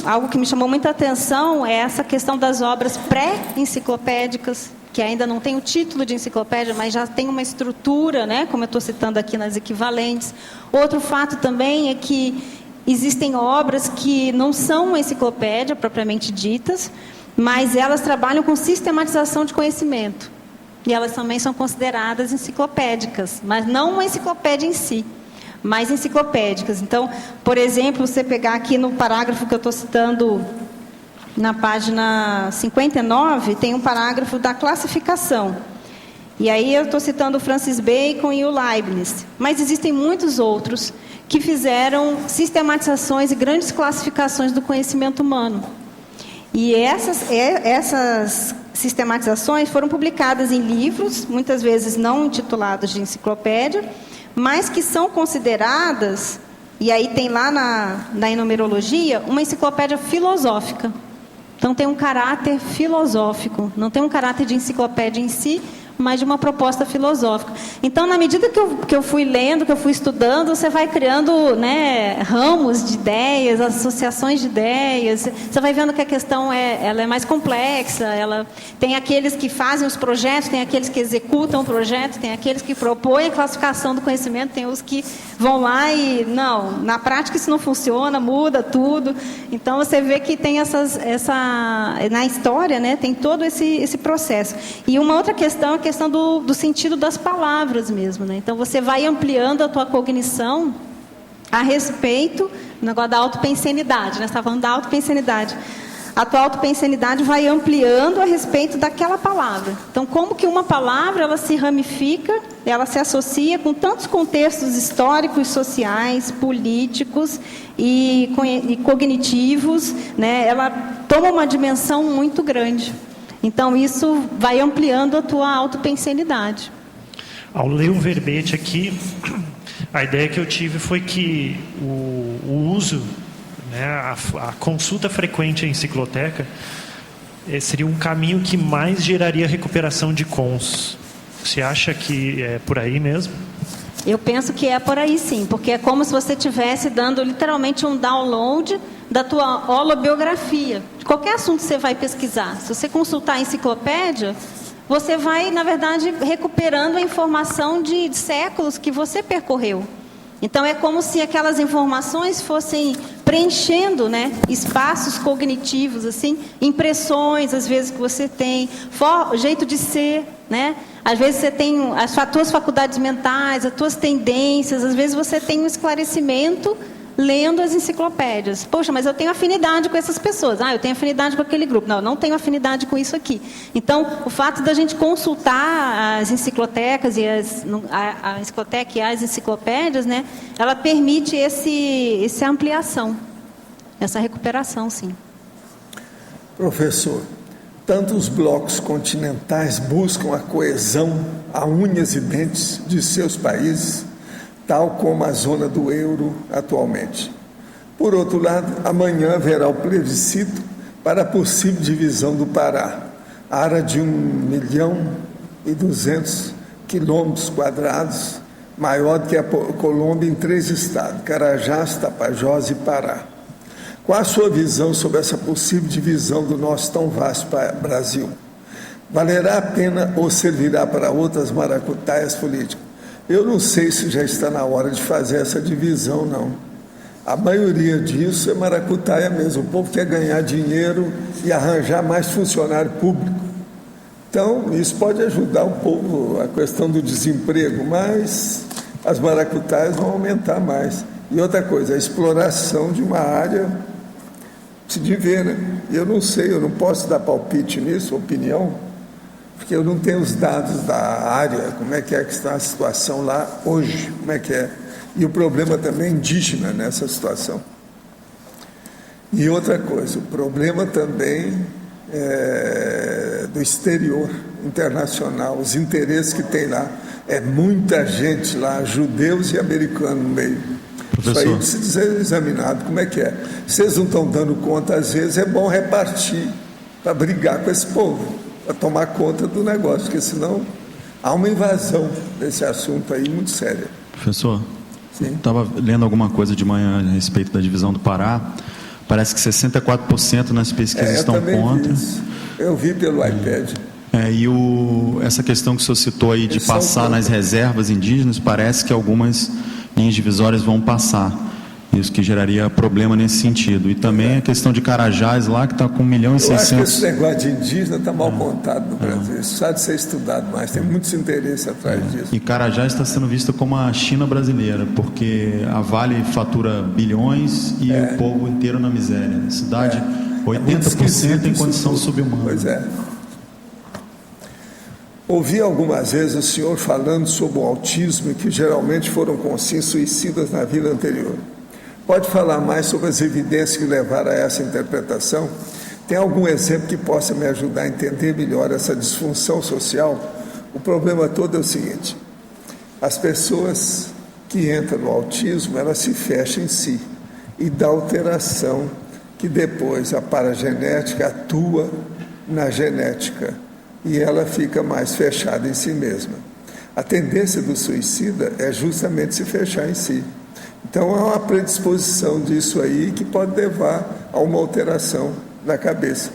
algo que me chamou muita atenção é essa questão das obras pré-enciclopédicas, que ainda não tem o título de enciclopédia, mas já tem uma estrutura, né, como eu estou citando aqui nas equivalentes. Outro fato também é que existem obras que não são uma enciclopédia propriamente ditas, mas elas trabalham com sistematização de conhecimento. E elas também são consideradas enciclopédicas, mas não uma enciclopédia em si, mas enciclopédicas. Então, por exemplo, você pegar aqui no parágrafo que eu estou citando, na página 59, tem um parágrafo da classificação. E aí eu estou citando o Francis Bacon e o Leibniz. Mas existem muitos outros que fizeram sistematizações e grandes classificações do conhecimento humano. E essas sistematizações foram publicadas em livros, muitas vezes não intitulados de enciclopédia, mas que são consideradas, e aí tem lá na enumerologia, uma enciclopédia filosófica. Então, tem um caráter filosófico, não tem um caráter de enciclopédia em si, mas de uma proposta filosófica. Então, na medida que eu fui lendo, que eu fui estudando, você vai criando, né, ramos de ideias, associações de ideias. Você vai vendo que a questão ela é mais complexa. Ela tem aqueles que fazem os projetos, tem aqueles que executam o projeto, tem aqueles que propõem a classificação do conhecimento, tem os que vão lá e, não, na prática isso não funciona, muda tudo. Então, você vê que tem na história, né, tem todo esse processo. E uma outra questão é a questão do sentido das palavras mesmo, né? Então, você vai ampliando a tua cognição a respeito do negócio da autopensenidade, né? Você está falando da autopensenidade. a tua autopensanidade vai ampliando a respeito daquela palavra. Então, como que uma palavra, ela se ramifica, ela se associa com tantos contextos históricos, sociais, políticos e cognitivos, né? Ela toma uma dimensão muito grande. Então, isso vai ampliando a tua autopensanidade. Ao ler o verbete aqui, a ideia que eu tive foi que o uso, né, a consulta frequente à encicloteca seria um caminho que mais geraria recuperação de cons. Você acha que é por aí mesmo? Eu penso que é por aí sim, porque é como se você estivesse dando literalmente um download da tua holobiografia. De qualquer assunto que você vai pesquisar, se você consultar a enciclopédia, você vai, na verdade, recuperando a informação de séculos que você percorreu. Então, é como se aquelas informações fossem preenchendo, né, espaços cognitivos, assim, impressões, às vezes, que você tem, jeito de ser, né? Às vezes você tem as tuas faculdades mentais, as tuas tendências, às vezes você tem um esclarecimento lendo as enciclopédias. Poxa, mas eu tenho afinidade com essas pessoas. Eu tenho afinidade com aquele grupo. Não, eu não tenho afinidade com isso aqui. Então, o fato da gente consultar as enciclotecas e a encicloteca e as enciclopédias, né, ela permite essa ampliação, essa recuperação, sim. Professor, tanto os blocos continentais buscam a coesão a unhas e dentes de seus países, tal como a zona do euro atualmente. Por outro lado, amanhã haverá o plebiscito para a possível divisão do Pará, área de 1.200.000 km², maior do que a Colômbia em 3 estados, Carajás, Tapajós e Pará. Qual a sua visão sobre essa possível divisão do nosso tão vasto Brasil? Valerá a pena ou servirá para outras maracutaias políticas? Eu não sei se já está na hora de fazer essa divisão, não. A maioria disso é maracutaia mesmo. O povo quer ganhar dinheiro e arranjar mais funcionário público. Então, isso pode ajudar o povo, a questão do desemprego, mas as maracutaias vão aumentar mais. E outra coisa, a exploração de uma área de ver, né? Eu não sei, eu não posso dar palpite nisso, opinião, porque eu não tenho os dados da área, como é que está a situação lá hoje, como é que é. E o problema também é indígena nessa situação. E outra coisa, o problema também é do exterior, internacional, os interesses que tem lá. É muita gente lá, judeus e americanos no meio. Professor. Isso aí precisa ser examinado, como é que é. Vocês não estão dando conta, às vezes é bom repartir para brigar com esse povo, para tomar conta do negócio, porque senão há uma invasão desse assunto aí muito séria. Professor, estava lendo alguma coisa de manhã a respeito da divisão do Pará. Parece que 64% nas pesquisas estão contra. Eu vi pelo iPad. Essa questão que o senhor citou aí de passar nas reservas indígenas, parece que algumas linhas divisórias vão passar. Isso que geraria problema nesse sentido. E também a questão de Carajás lá, que está com 1.600.000. Eu acho que esse negócio de indígena está mal contado no Brasil. Isso precisa de ser estudado mais. Tem muitos interesses atrás disso. E Carajás está sendo vista como a China brasileira, porque a Vale fatura bilhões e o povo inteiro na miséria. A cidade, 80% em condição subhumana. Pois é. Ouvi algumas vezes o senhor falando sobre o autismo e que geralmente foram consciências suicidas na vida anterior. Pode falar mais sobre as evidências que levaram a essa interpretação? Tem algum exemplo que possa me ajudar a entender melhor essa disfunção social? O problema todo é o seguinte: as pessoas que entram no autismo, elas se fecham em si e dá alteração que depois a paragenética atua na genética e ela fica mais fechada em si mesma. A tendência do suicida é justamente se fechar em si. Então, há uma predisposição disso aí que pode levar a uma alteração da cabeça.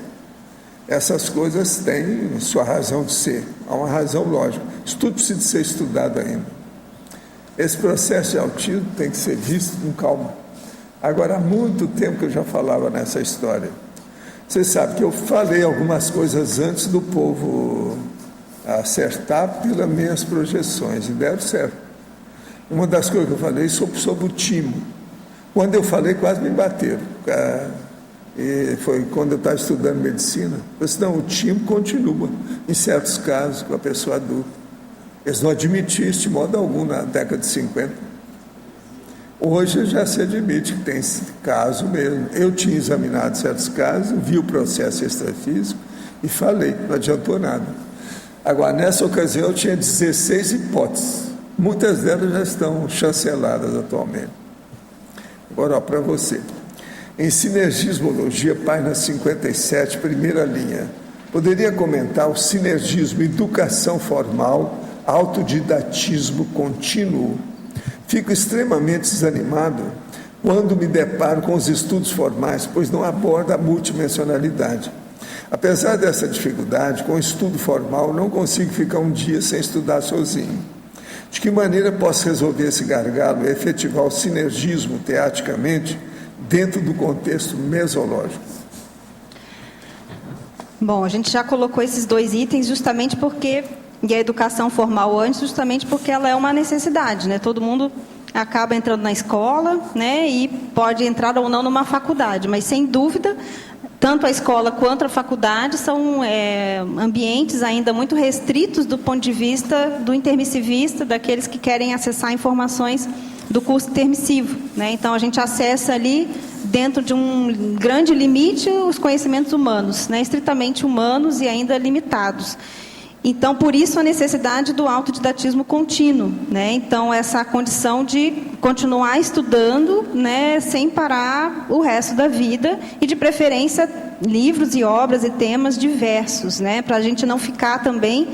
Essas coisas têm sua razão de ser, há uma razão lógica. Isso tudo precisa ser estudado ainda. Esse processo de autismo tem que ser visto com calma. Agora, há muito tempo que eu já falava nessa história. Você sabe que eu falei algumas coisas antes do povo acertar pelas minhas projeções, e deram certo. Uma das coisas que eu falei sobre o timo. Quando eu falei, quase me bateram. E foi quando eu estava estudando medicina. Eu disse, não, o timo continua, em certos casos, com a pessoa adulta. Eles não admitiam isso de modo algum na década de 50. Hoje já se admite que tem esse caso mesmo. Eu tinha examinado certos casos, vi o processo extrafísico e falei, não adiantou nada. Agora, nessa ocasião, eu tinha 16 hipóteses. Muitas delas já estão chanceladas atualmente. Agora, para você. Em Sinergismologia, página 57, primeira linha. Poderia comentar o sinergismo, educação formal, autodidatismo contínuo. Fico extremamente desanimado quando me deparo com os estudos formais, pois não aborda a multidimensionalidade. Apesar dessa dificuldade, com o estudo formal, não consigo ficar um dia sem estudar sozinho. De que maneira posso resolver esse gargalo e efetivar o sinergismo teaticamente dentro do contexto mesológico? Bom, a gente já colocou esses 2 itens justamente porque, e a educação formal antes, justamente porque ela é uma necessidade, né? Todo mundo acaba entrando na escola, né? E pode entrar ou não numa faculdade, mas sem dúvida, tanto a escola quanto a faculdade são ambientes ainda muito restritos do ponto de vista do intermissivista, daqueles que querem acessar informações do curso intermissivo, né? Então, a gente acessa ali, dentro de um grande limite, os conhecimentos humanos, né? Estritamente humanos e ainda limitados. Então, por isso, a necessidade do autodidatismo contínuo, né? Então, essa condição de continuar estudando, né, sem parar o resto da vida e, de preferência, livros e obras e temas diversos, né? Para a gente não ficar também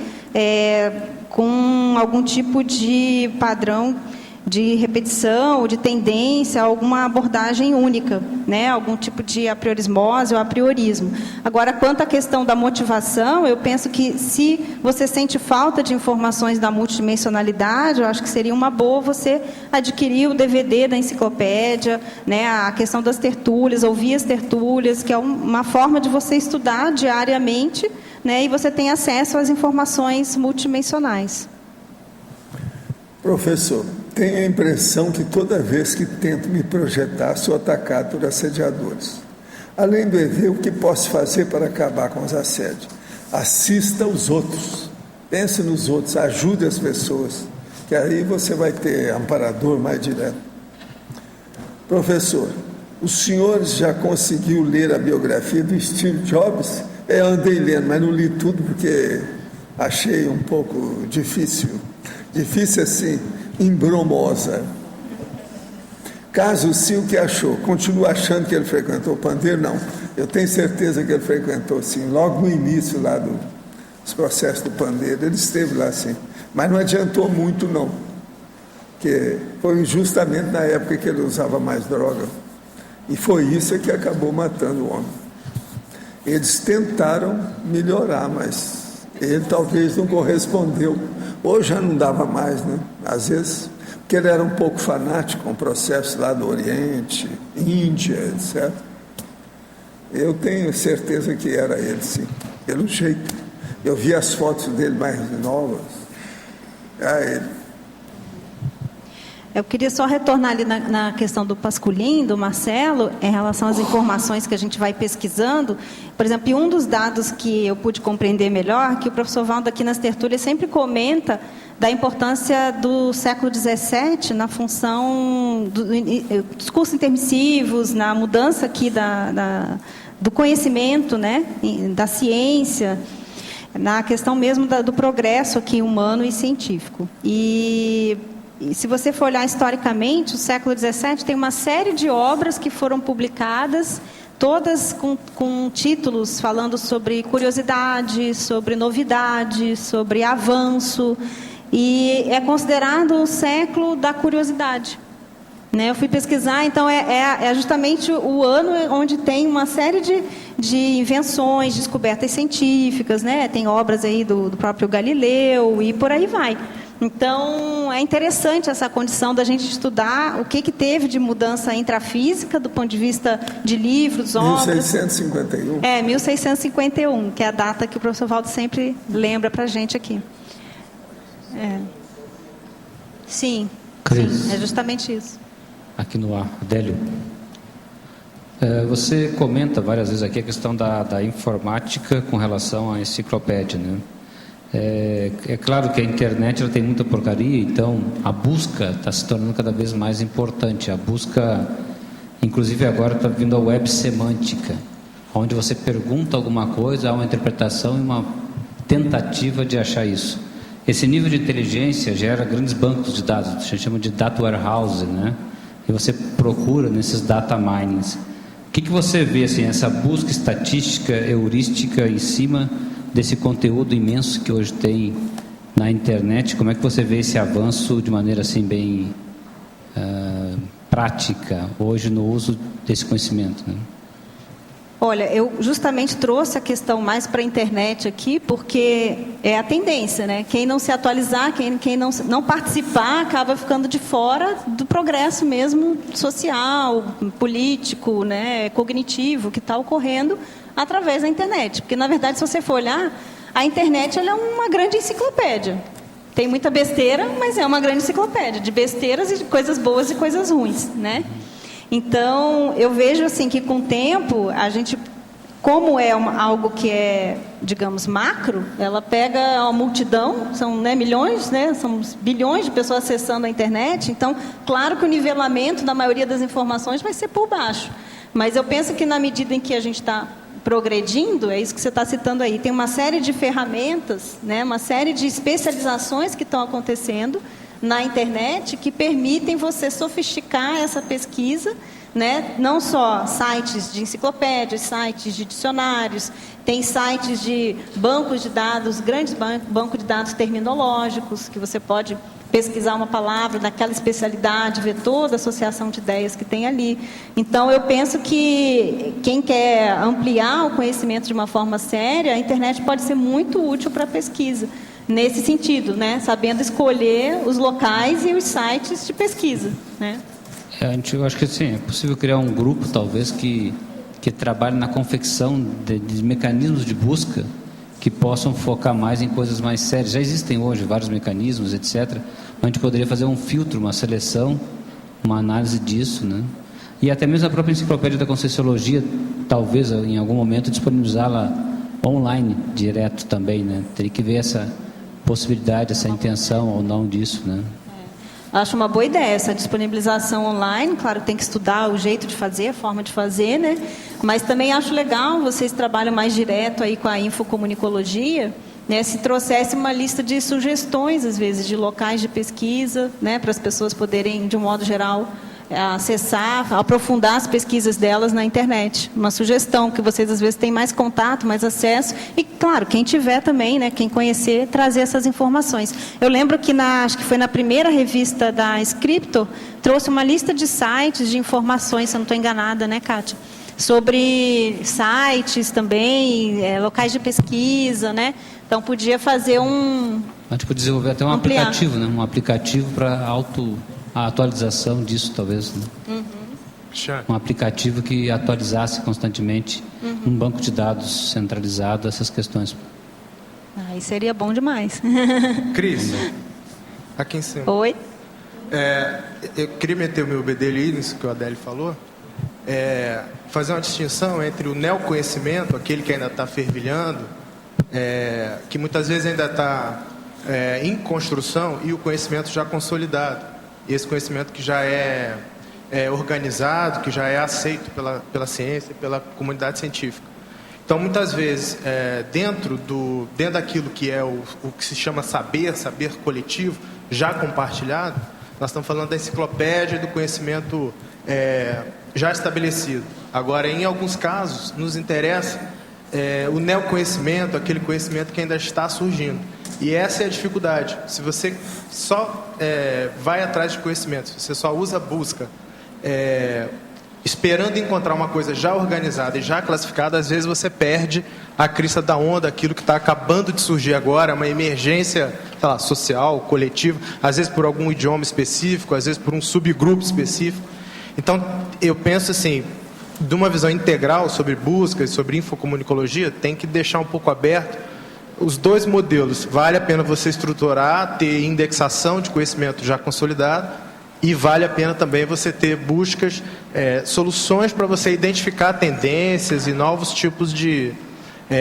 com algum tipo de padrão de repetição, de tendência, alguma abordagem única, né? Algum tipo de apriorismose ou apriorismo. Agora, quanto à questão da motivação, eu penso que se você sente falta de informações da multidimensionalidade, eu acho que seria uma boa você adquirir o DVD da enciclopédia, né? A questão das tertúlias, ouvir as tertúlias, que é uma forma de você estudar diariamente, né? E você tem acesso às informações multidimensionais. Professor, tenho a impressão que toda vez que tento me projetar, sou atacado por assediadores. Além do EV, o que posso fazer para acabar com os assédios? Assista aos outros, pense nos outros, ajude as pessoas, que aí você vai ter amparador mais direto. Professor, o senhor já conseguiu ler a biografia do Steve Jobs? Eu andei lendo, mas não li tudo porque achei um pouco difícil. Difícil assim, embromosa. Caso sim, o que achou? Continua achando que ele frequentou o pandeiro? Não. Eu tenho certeza que ele frequentou sim, logo no início lá dos processos do pandeiro. Ele esteve lá sim. Mas não adiantou muito não. Porque foi justamente na época que ele usava mais droga. E foi isso que acabou matando o homem. Eles tentaram melhorar, mas ele talvez não correspondeu. Hoje já não dava mais, né? Às vezes, porque ele era um pouco fanático com o processo lá do Oriente, Índia, etc. Eu tenho certeza que era ele, sim, pelo jeito. Eu vi as fotos dele mais novas. É ele. Eu queria só retornar ali na questão do Pasculin, do Marcelo, em relação às informações que a gente vai pesquisando. Por exemplo, e um dos dados que eu pude compreender melhor, que o professor Valdo aqui nas tertúlias sempre comenta da importância do século XVII na função dos cursos intermissivos, na mudança aqui do conhecimento, né, da ciência, na questão mesmo do progresso aqui humano e científico. E se você for olhar historicamente, o século XVII tem uma série de obras que foram publicadas, todas com títulos falando sobre curiosidade, sobre novidade, sobre avanço, e é considerado o século da curiosidade. Né? Eu fui pesquisar, então é justamente o ano onde tem uma série de invenções, descobertas científicas, né? Tem obras aí do próprio Galileu e por aí vai. Então, é interessante essa condição da gente estudar o que teve de mudança intrafísica, do ponto de vista de livros, obras. 1651? 1651, que é a data que o professor Valdo sempre lembra para a gente aqui. Sim, Cris, sim, é justamente isso. aqui no ar, Adélio. Você comenta várias vezes aqui a questão da informática com relação à enciclopédia, né? É claro que a internet ela tem muita porcaria, então a busca está se tornando cada vez mais importante. A busca, inclusive agora está vindo a web semântica, onde você pergunta alguma coisa, há uma interpretação e uma tentativa de achar isso. Esse nível de inteligência gera grandes bancos de dados, a gente chama de data warehouse, né? E você procura nesses data minings. O que você vê, assim, essa busca estatística, heurística em cima desse conteúdo imenso que hoje tem na internet? Como é que você vê esse avanço de maneira assim bem prática hoje no uso desse conhecimento, né? Olha, eu justamente trouxe a questão mais para a internet aqui, porque é a tendência, né? Quem não se atualizar, quem não participar, acaba ficando de fora do progresso mesmo social, político, né? Cognitivo, que está ocorrendo através da internet. Porque, na verdade, se você for olhar, a internet ela é uma grande enciclopédia. Tem muita besteira, mas é uma grande enciclopédia de besteiras e de coisas boas e coisas ruins, né? Então, eu vejo assim que com o tempo, a gente, como é algo que é, digamos, macro, ela pega uma multidão, são milhões, são bilhões de pessoas acessando a internet, então, claro que o nivelamento da maioria das informações vai ser por baixo. Mas eu penso que na medida em que a gente está progredindo, é isso que você está citando aí, tem uma série de ferramentas, uma série de especializações que estão acontecendo na internet que permitem você sofisticar essa pesquisa, não só sites de enciclopédias, sites de dicionários, tem sites de bancos de dados, grandes bancos de dados terminológicos, que você pode pesquisar uma palavra daquela especialidade, ver toda a associação de ideias que tem ali. Então, eu penso que quem quer ampliar o conhecimento de uma forma séria, a internet pode ser muito útil para a pesquisa. Nesse sentido, sabendo escolher os locais e os sites de pesquisa, Eu acho que sim, é possível criar um grupo, talvez, que trabalhe na confecção de mecanismos de busca que possam focar mais em coisas mais sérias. Já existem hoje vários mecanismos, etc. Mas a gente poderia fazer um filtro, uma seleção, uma análise disso, E até mesmo a própria enciclopédia da Conscienciologia, talvez, em algum momento, disponibilizá-la online, direto também, Teria que ver essa possibilidade, essa intenção ou não disso, Acho uma boa ideia essa disponibilização online. Claro, tem que estudar o jeito de fazer, a forma de fazer, Mas também acho legal, vocês trabalham mais direto aí com a infocomunicologia, se trouxesse uma lista de sugestões, às vezes, de locais de pesquisa, para as pessoas poderem, de um modo geral, acessar, aprofundar as pesquisas delas na internet. Uma sugestão que vocês às vezes têm mais contato, mais acesso e, claro, quem tiver também, quem conhecer, trazer essas informações. Eu lembro que acho que foi na primeira revista da Scripto, trouxe uma lista de sites de informações, se eu não estou enganada, Kátia? Sobre sites também, locais de pesquisa, Então podia fazer a gente pode desenvolver até um aplicativo, um aplicativo para a atualização disso, talvez. Um aplicativo que atualizasse constantemente um banco de dados centralizado essas questões. Aí seria bom demais. Cris, aqui em cima. Oi. Eu queria meter o meu bedelho aí nisso que o Adélio falou. Fazer uma distinção entre o neoconhecimento, aquele que ainda está fervilhando, que muitas vezes ainda está em construção, e o conhecimento já consolidado. E esse conhecimento que já é organizado, que já é aceito pela ciência, pela comunidade científica. Então, muitas vezes, dentro daquilo que é o que se chama saber coletivo, já compartilhado, nós estamos falando da enciclopédia e do conhecimento já estabelecido. Agora, em alguns casos, nos interessa o neoconhecimento, aquele conhecimento que ainda está surgindo. E essa é a dificuldade. Se você só vai atrás de conhecimento, se você só usa busca, esperando encontrar uma coisa já organizada e já classificada, às vezes você perde a crista da onda, aquilo que está acabando de surgir agora, uma emergência, social, coletiva, às vezes por algum idioma específico, às vezes por um subgrupo específico. Então, eu penso assim, de uma visão integral sobre busca e sobre infocomunicologia, tem que deixar um pouco aberto os dois modelos. Vale a pena você estruturar, ter indexação de conhecimento já consolidado, E vale a pena também você ter buscas, soluções para você identificar tendências e novos tipos de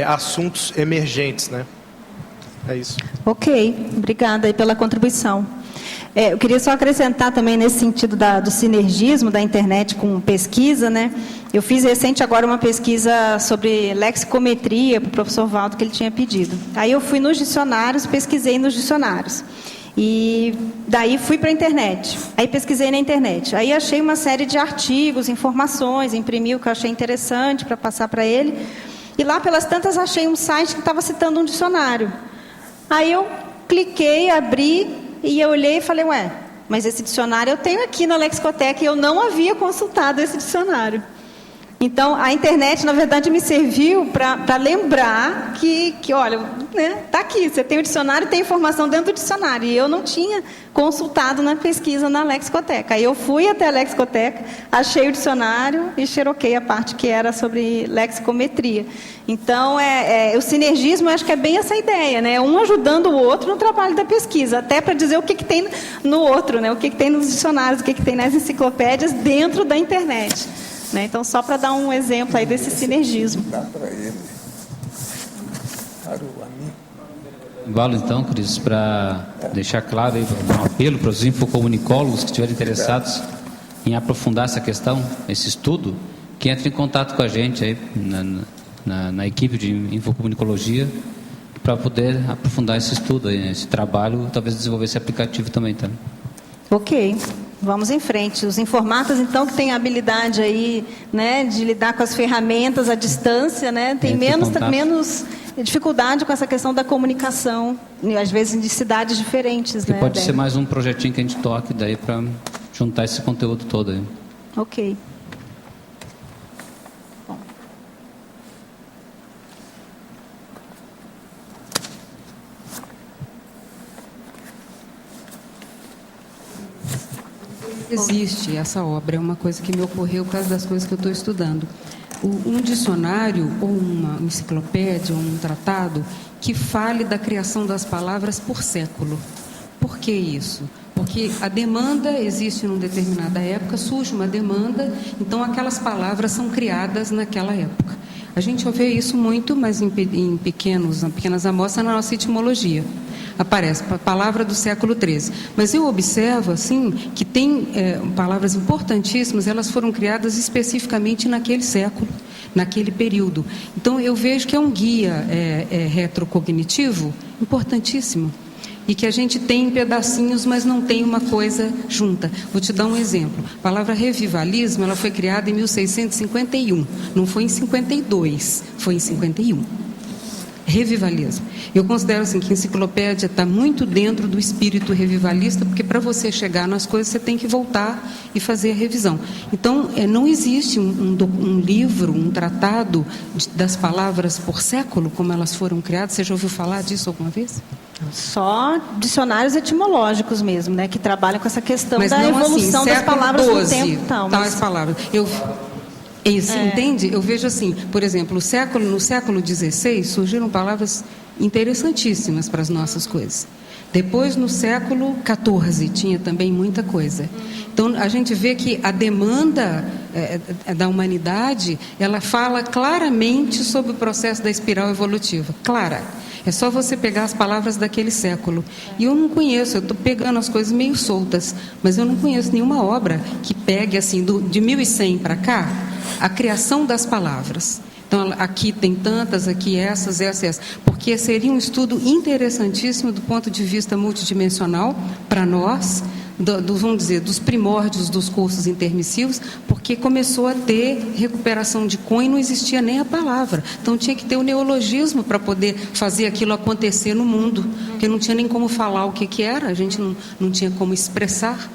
assuntos emergentes, né? É isso. Ok, obrigada aí pela contribuição. Eu queria só acrescentar também nesse sentido do sinergismo da internet com pesquisa, né? Eu fiz recente agora uma pesquisa sobre lexicometria para o professor Valdo, que ele tinha pedido. Aí eu fui nos dicionários, pesquisei nos dicionários. E daí fui para a internet. Aí pesquisei na internet. Aí achei uma série de artigos, informações, imprimi o que eu achei interessante para passar para ele. E lá pelas tantas achei um site que estava citando um dicionário. Aí eu cliquei, abri e eu olhei e falei, mas esse dicionário eu tenho aqui na Lexicoteca e eu não havia consultado esse dicionário. Então, a internet, na verdade, me serviu para lembrar que olha, né, tá aqui, você tem o dicionário, tem informação dentro do dicionário. E eu não tinha consultado na pesquisa na Lexicoteca. Aí eu fui até a Lexicoteca, achei o dicionário e xeroquei a parte que era sobre lexicometria. Então, o sinergismo, eu acho que é bem essa ideia, né? Um ajudando o outro no trabalho da pesquisa, até para dizer o que tem no outro, né? O que tem nos dicionários, o que tem nas enciclopédias dentro da internet. Né? Então, só para dar um exemplo aí desse sinergismo. Dá para ele. Vale, então, Cris, para deixar claro, aí, um apelo para os infocomunicólogos que estiverem interessados em aprofundar essa questão, esse estudo, que entre em contato com a gente aí, na equipe de infocomunicologia, para poder aprofundar esse estudo, aí, esse trabalho, talvez desenvolver esse aplicativo também. Tá? Ok. Vamos em frente. Os informatas, então, que têm a habilidade aí, né, de lidar com as ferramentas à distância, né, tem menos dificuldade com essa questão da comunicação, e às vezes de cidades diferentes, que né? Pode ser mais um projetinho que a gente toque daí para juntar esse conteúdo todo aí. Ok. Existe essa obra, é uma coisa que me ocorreu por causa das coisas que eu estou estudando. Um dicionário, ou uma enciclopédia, ou um tratado, que fale da criação das palavras por século. Por que isso? Porque a demanda existe numa determinada época, surge uma demanda, então aquelas palavras são criadas naquela época. A gente vê isso muito, mas em pequenas amostras na nossa etimologia. Aparece a palavra do século XIII. Mas eu observo, assim, que tem palavras importantíssimas, elas foram criadas especificamente naquele século, naquele período. Então, eu vejo que é um guia retrocognitivo importantíssimo. E que a gente tem pedacinhos, mas não tem uma coisa junta. Vou te dar um exemplo. A palavra revivalismo, ela foi criada em 1651. Não foi em 52, foi em 51. Revivalismo. Eu considero assim que a enciclopédia está muito dentro do espírito revivalista, porque para você chegar nas coisas você tem que voltar e fazer a revisão. Então, não existe um livro, um tratado das palavras por século, como elas foram criadas. Você já ouviu falar disso alguma vez? Só dicionários etimológicos mesmo, né, que trabalham com essa questão mas da evolução das palavras no tempo. Tais palavras. Isso, entende? Eu vejo assim, por exemplo, no século XVI surgiram palavras interessantíssimas para as nossas coisas. Depois, no século XIV, tinha também muita coisa. Então, a gente vê que a demanda da humanidade, ela fala claramente sobre o processo da espiral evolutiva. Clara. É só você pegar as palavras daquele século. E eu não conheço, eu estou pegando as coisas meio soltas, mas eu não conheço nenhuma obra que pegue, assim, de 1100 para cá, a criação das palavras. Então, aqui tem tantas, aqui essas, porque seria um estudo interessantíssimo do ponto de vista multidimensional para nós, vamos dizer, dos primórdios dos cursos intermissivos, porque começou a ter recuperação de com e não existia nem a palavra. Então, tinha que ter o neologismo para poder fazer aquilo acontecer no mundo, porque não tinha nem como falar o que era, a gente não tinha como expressar.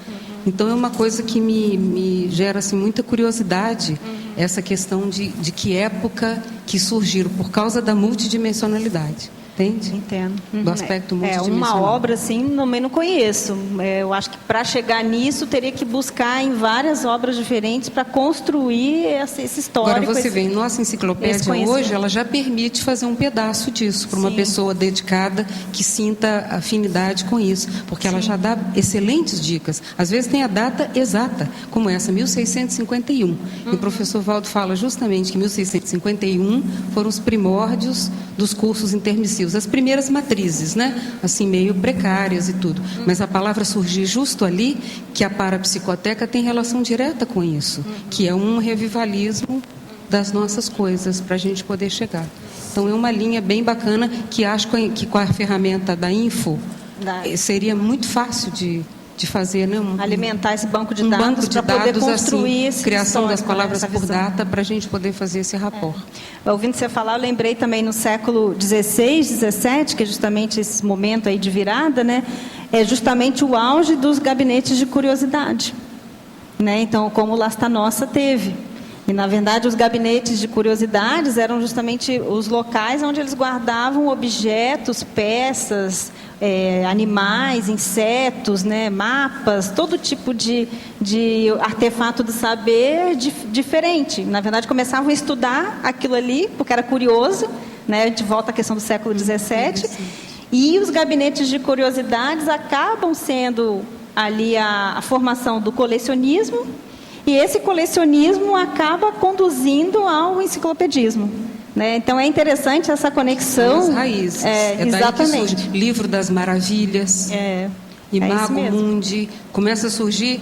Então, é uma coisa que me gera assim, muita curiosidade essa questão de que época que surgiram, por causa da multidimensionalidade. Entende? Entendo. Do aspecto multidimensional. Uma obra, assim, também não conheço. Eu acho que para chegar nisso, teria que buscar em várias obras diferentes para construir esse histórico. Agora você vê, em nossa enciclopédia hoje, ela já permite fazer um pedaço disso para uma pessoa dedicada que sinta afinidade com isso, porque ela já dá excelentes dicas. Às vezes tem a data exata, como essa, 1651. E o professor Valdo fala justamente que 1651 foram os primórdios dos cursos intermissivos, as primeiras matrizes, né? Assim, meio precárias e tudo. Mas a palavra surgir justo ali, que a parapsicoteca tem relação direta com isso, que é um revivalismo das nossas coisas, para a gente poder chegar. Então, é uma linha bem bacana, que acho que com a ferramenta da Info, seria muito fácil de fazer, né? Alimentar esse banco de dados para poder construir esse criação das palavras por data, para a gente poder fazer esse rapport. Ouvindo você falar, eu lembrei também no século XVI, XVII, que é justamente esse momento aí de virada, né? É justamente o auge dos gabinetes de curiosidade, né? Então, como o Lasta Nossa teve. E, na verdade, os gabinetes de curiosidades eram justamente os locais onde eles guardavam objetos, peças, animais, insetos, né, mapas, todo tipo de artefato do saber diferente. Na verdade, começavam a estudar aquilo ali, porque era curioso, né? A gente volta à questão do século XVII. E os gabinetes de curiosidades acabam sendo ali a formação do colecionismo, e esse colecionismo acaba conduzindo ao enciclopedismo, né? Então é interessante essa conexão. As raízes. Exatamente. Daí que surge Livro das Maravilhas. Imago Mundi. Começa a surgir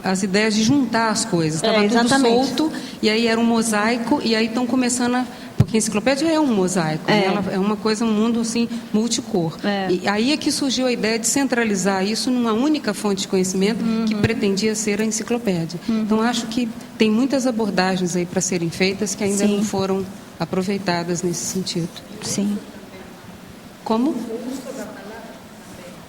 as ideias de juntar as coisas. Estava tudo solto, e aí era um mosaico, e aí estão começando a... Porque a enciclopédia é um mosaico, né? Ela é uma coisa, um mundo assim, multicor. E aí é que surgiu a ideia de centralizar isso numa única fonte de conhecimento que pretendia ser a enciclopédia. Então, acho que tem muitas abordagens aí para serem feitas que ainda não foram aproveitadas nesse sentido. Sim. Como?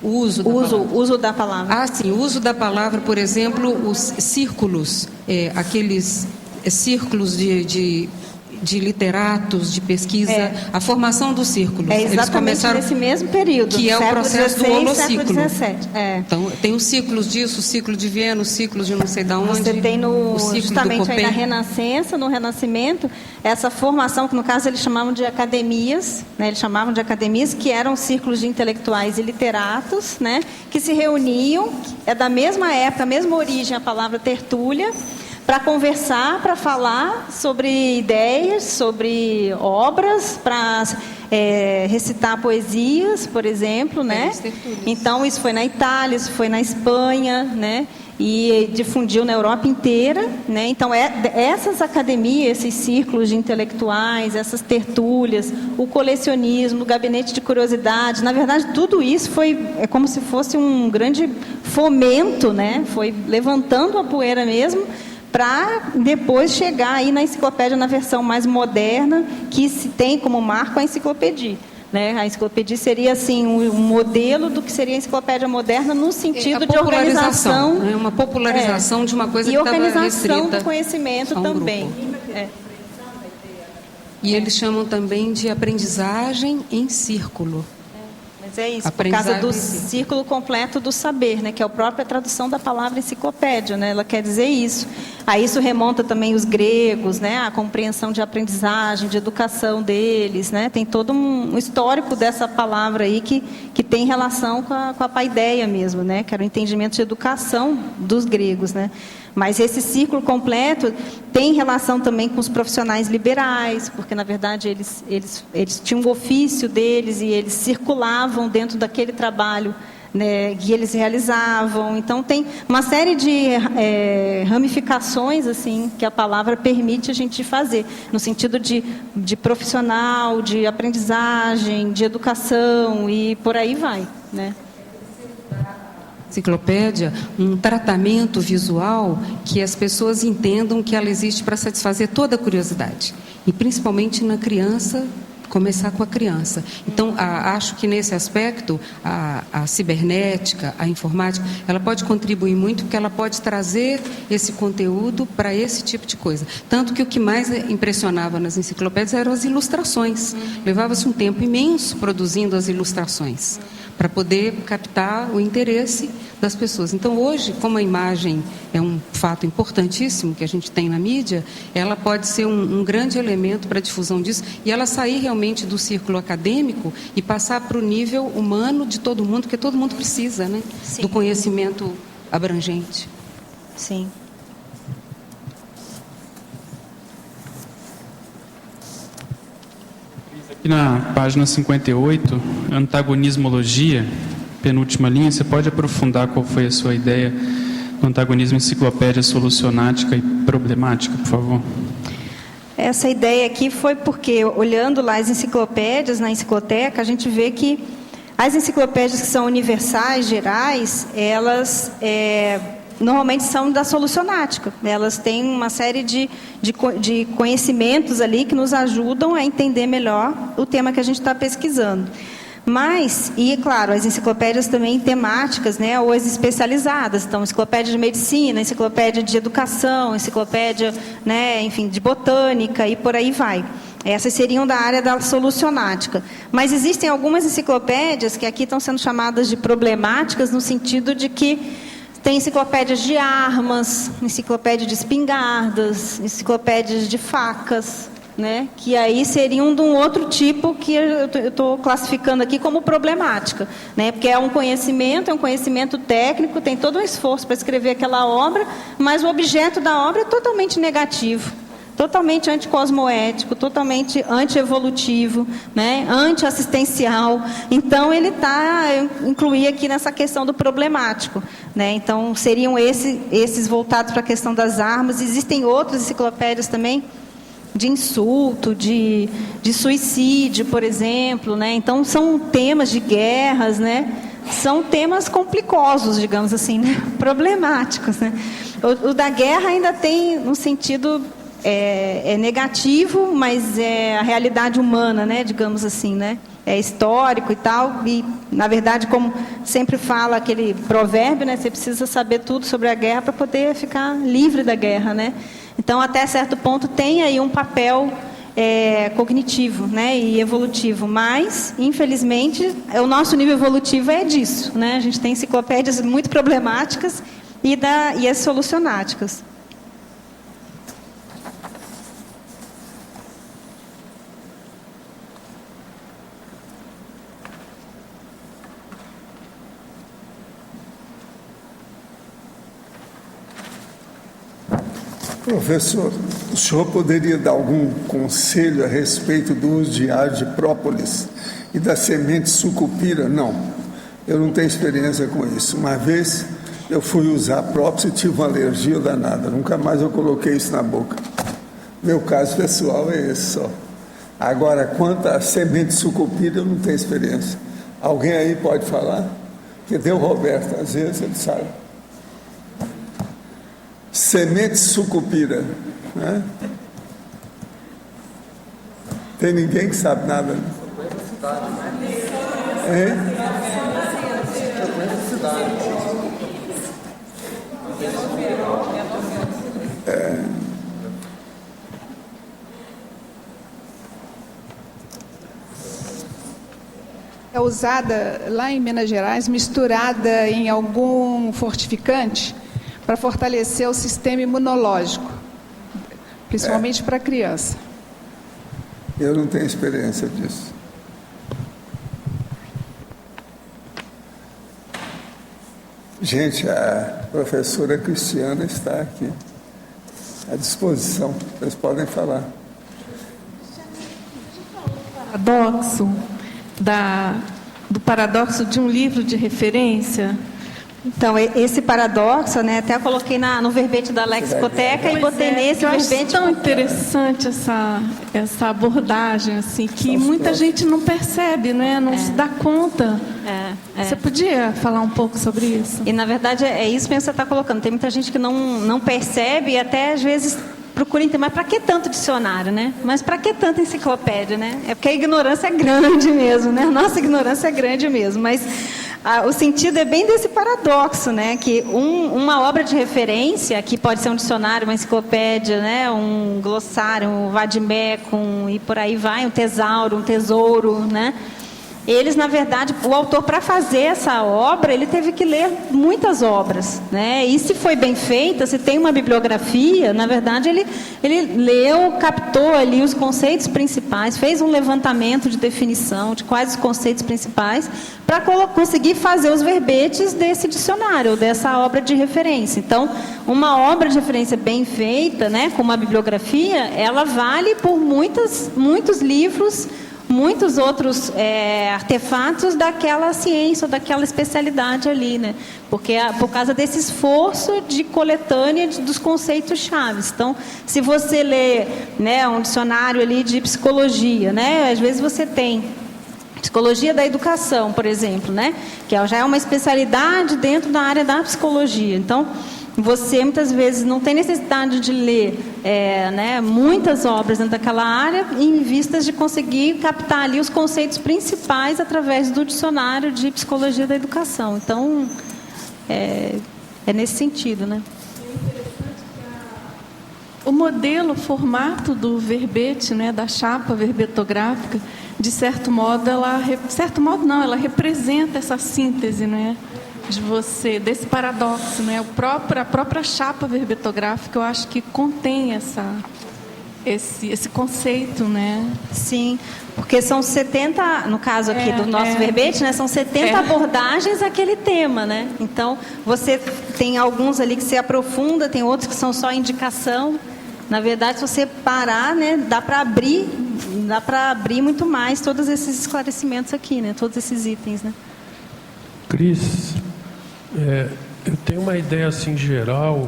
O uso da palavra. Ah, sim. O uso da palavra, por exemplo, os círculos, aqueles círculos de literatos, de pesquisa, a formação dos círculos. Exatamente nesse mesmo período. Que é o processo do holociclo. Então, tem os ciclos disso, o ciclo de Vênus, o ciclo de não sei de onde. Você tem justamente aí na Renascença, no Renascimento, essa formação, que no caso eles chamavam de academias, né? Eles chamavam de academias, que eram círculos de intelectuais e literatos, né? Que se reuniam, é da mesma época, a mesma origem, a palavra tertúlia, para conversar, para falar sobre ideias, sobre obras, para recitar poesias, por exemplo, né? Então, isso foi na Itália, isso foi na Espanha, né? E difundiu na Europa inteira, né? Então, essas academias, esses círculos de intelectuais, essas tertúlias, o colecionismo, o gabinete de curiosidade, na verdade, tudo isso é como se fosse um grande fomento, né? Foi levantando a poeira mesmo, para depois chegar aí na enciclopédia na versão mais moderna, que se tem como marco a enciclopédia, né? A enciclopédia seria assim um modelo do que seria a enciclopédia moderna no sentido de organização, uma popularização de uma coisa que estava restrita. E organização do conhecimento também. E eles chamam também de aprendizagem em círculo. Mas é isso, por causa do círculo completo do saber, né? Que é a própria tradução da palavra enciclopédia, né? Ela quer dizer isso. A isso remonta também os gregos, né? A compreensão de aprendizagem, de educação deles, né? Tem todo um histórico dessa palavra aí que tem relação com a paideia mesmo, né? Que era o entendimento de educação dos gregos, né? Mas esse círculo completo tem relação também com os profissionais liberais, porque, na verdade, eles tinham o ofício deles e eles circulavam dentro daquele trabalho, né, que eles realizavam. Então, tem uma série de ramificações assim, que a palavra permite a gente fazer, no sentido de profissional, de aprendizagem, de educação e por aí vai, né? Enciclopédia, um tratamento visual que as pessoas entendam que ela existe para satisfazer toda a curiosidade, e principalmente na criança começar com a criança. Então, acho que nesse aspecto, a cibernética, a informática, ela pode contribuir muito, porque ela pode trazer esse conteúdo para esse tipo de coisa. Tanto que o que mais impressionava nas enciclopédias eram as ilustrações. Levava-se um tempo imenso produzindo as ilustrações, para poder captar o interesse das pessoas. Então, hoje, como a imagem é um fato importantíssimo que a gente tem na mídia, ela pode ser um grande elemento para a difusão disso, e ela sair realmente do círculo acadêmico e passar para o nível humano de todo mundo, porque todo mundo precisa, né? Do conhecimento abrangente. Sim. Aqui na página 58, antagonismologia, penúltima linha, você pode aprofundar qual foi a sua ideia do antagonismo enciclopédia solucionática e problemática, por favor? Essa ideia aqui foi porque, olhando lá as enciclopédias, na encicloteca, a gente vê que as enciclopédias que são universais, gerais, elas normalmente são da solucionática. Elas têm uma série de conhecimentos ali que nos ajudam a entender melhor o tema que a gente está pesquisando. Mas, e claro, as enciclopédias também temáticas, né, ou as especializadas. Então, enciclopédia de medicina, enciclopédia de educação, enciclopédia, né, enfim, de botânica e por aí vai. Essas seriam da área da solucionática. Mas existem algumas enciclopédias que aqui estão sendo chamadas de problemáticas, no sentido de que tem enciclopédias de armas, enciclopédia de espingardas, enciclopédias de facas, né? Que aí seriam de um outro tipo que eu estou classificando aqui como problemática, né? Porque é um conhecimento técnico, tem todo um esforço para escrever aquela obra, mas o objeto da obra é totalmente negativo, totalmente anticosmoético, totalmente antievolutivo, né? Antiassistencial. Então, ele está incluído aqui nessa questão do problemático, né? Então, seriam esses voltados para a questão das armas. Existem outras enciclopédias também, de insulto, de suicídio, por exemplo, né? Então, são temas de guerras, né? São temas complicosos, digamos assim, né? Problemáticos, né? O da guerra ainda tem um sentido negativo, mas é a realidade humana, né? Digamos assim, né? É histórico e tal, e, na verdade, como sempre fala aquele provérbio, né? Você precisa saber tudo sobre a guerra para poder ficar livre da guerra, né? Então, até certo ponto, tem aí um papel cognitivo, né, e evolutivo, mas, infelizmente, o nosso nível evolutivo é disso, né? A gente tem enciclopédias muito problemáticas e as solucionáticas. Professor, o senhor poderia dar algum conselho a respeito do uso diário de própolis e da semente sucupira? Não, eu não tenho experiência com isso. Uma vez eu fui usar própolis e tive uma alergia danada. Nunca mais eu coloquei isso na boca. Meu caso pessoal é esse só. Agora, quanto à semente sucupira, eu não tenho experiência. Alguém aí pode falar? Que deu Roberto, às vezes ele sabe. Semente sucupira, né? Tem ninguém que sabe nada, né? É usada lá em Minas Gerais, misturada em algum fortificante, para fortalecer o sistema imunológico, principalmente para a criança. Eu não tenho experiência disso. Gente, a professora Cristiana está aqui à disposição. Vocês podem falar. Do paradoxo de um livro de referência. Então, esse paradoxo, né, até eu coloquei no verbete da Lexicoteca e botei nesse verbete. Tão interessante essa abordagem, assim, que muita gente não percebe, né, não se dá conta. Você podia falar um pouco sobre isso? E, na verdade, é isso que você está colocando. Tem muita gente que não percebe e até, às vezes, procura entender, mas para que tanto dicionário, né? Mas para que tanta enciclopédia, né? É porque a ignorância é grande mesmo, né? A nossa ignorância é grande mesmo, mas o sentido é bem desse paradoxo, né? Que uma obra de referência, que pode ser um dicionário, uma enciclopédia, né? Um glossário, um vadimécum e por aí vai, um tesauro, um tesouro, né? Eles, na verdade, o autor, para fazer essa obra, ele teve que ler muitas obras, né? E se foi bem feita, se tem uma bibliografia, na verdade, ele leu, captou ali os conceitos principais, fez um levantamento de definição de quais os conceitos principais, para conseguir fazer os verbetes desse dicionário, dessa obra de referência. Então, uma obra de referência bem feita, né, com uma bibliografia, ela vale por muitos livros, muitos outros artefatos daquela ciência, daquela especialidade ali, né? Porque por causa desse esforço de coletânea dos conceitos chaves. Então, se você lê, né, um dicionário ali de psicologia, né, às vezes você tem psicologia da educação, por exemplo, né, que já é uma especialidade dentro da área da psicologia. Então, você muitas vezes não tem necessidade de ler né, muitas obras dentro daquela área, em vistas de conseguir captar ali os conceitos principais através do dicionário de psicologia da educação. Então, é nesse sentido, né? O modelo, o formato do verbete, né, da chapa verbetográfica, de certo modo, ela representa essa síntese, né, desse paradoxo, né? A própria chapa verbetográfica, eu acho que contém esse conceito, né? Sim, porque são 70, no caso aqui do nosso verbete, né? São 70 abordagens àquele tema, né? Então, você tem alguns ali que se aprofunda, tem outros que são só indicação. Na verdade, se você parar, né, dá para abrir muito mais todos esses esclarecimentos aqui, né? Todos esses itens, né? Cris, eu tenho uma ideia assim geral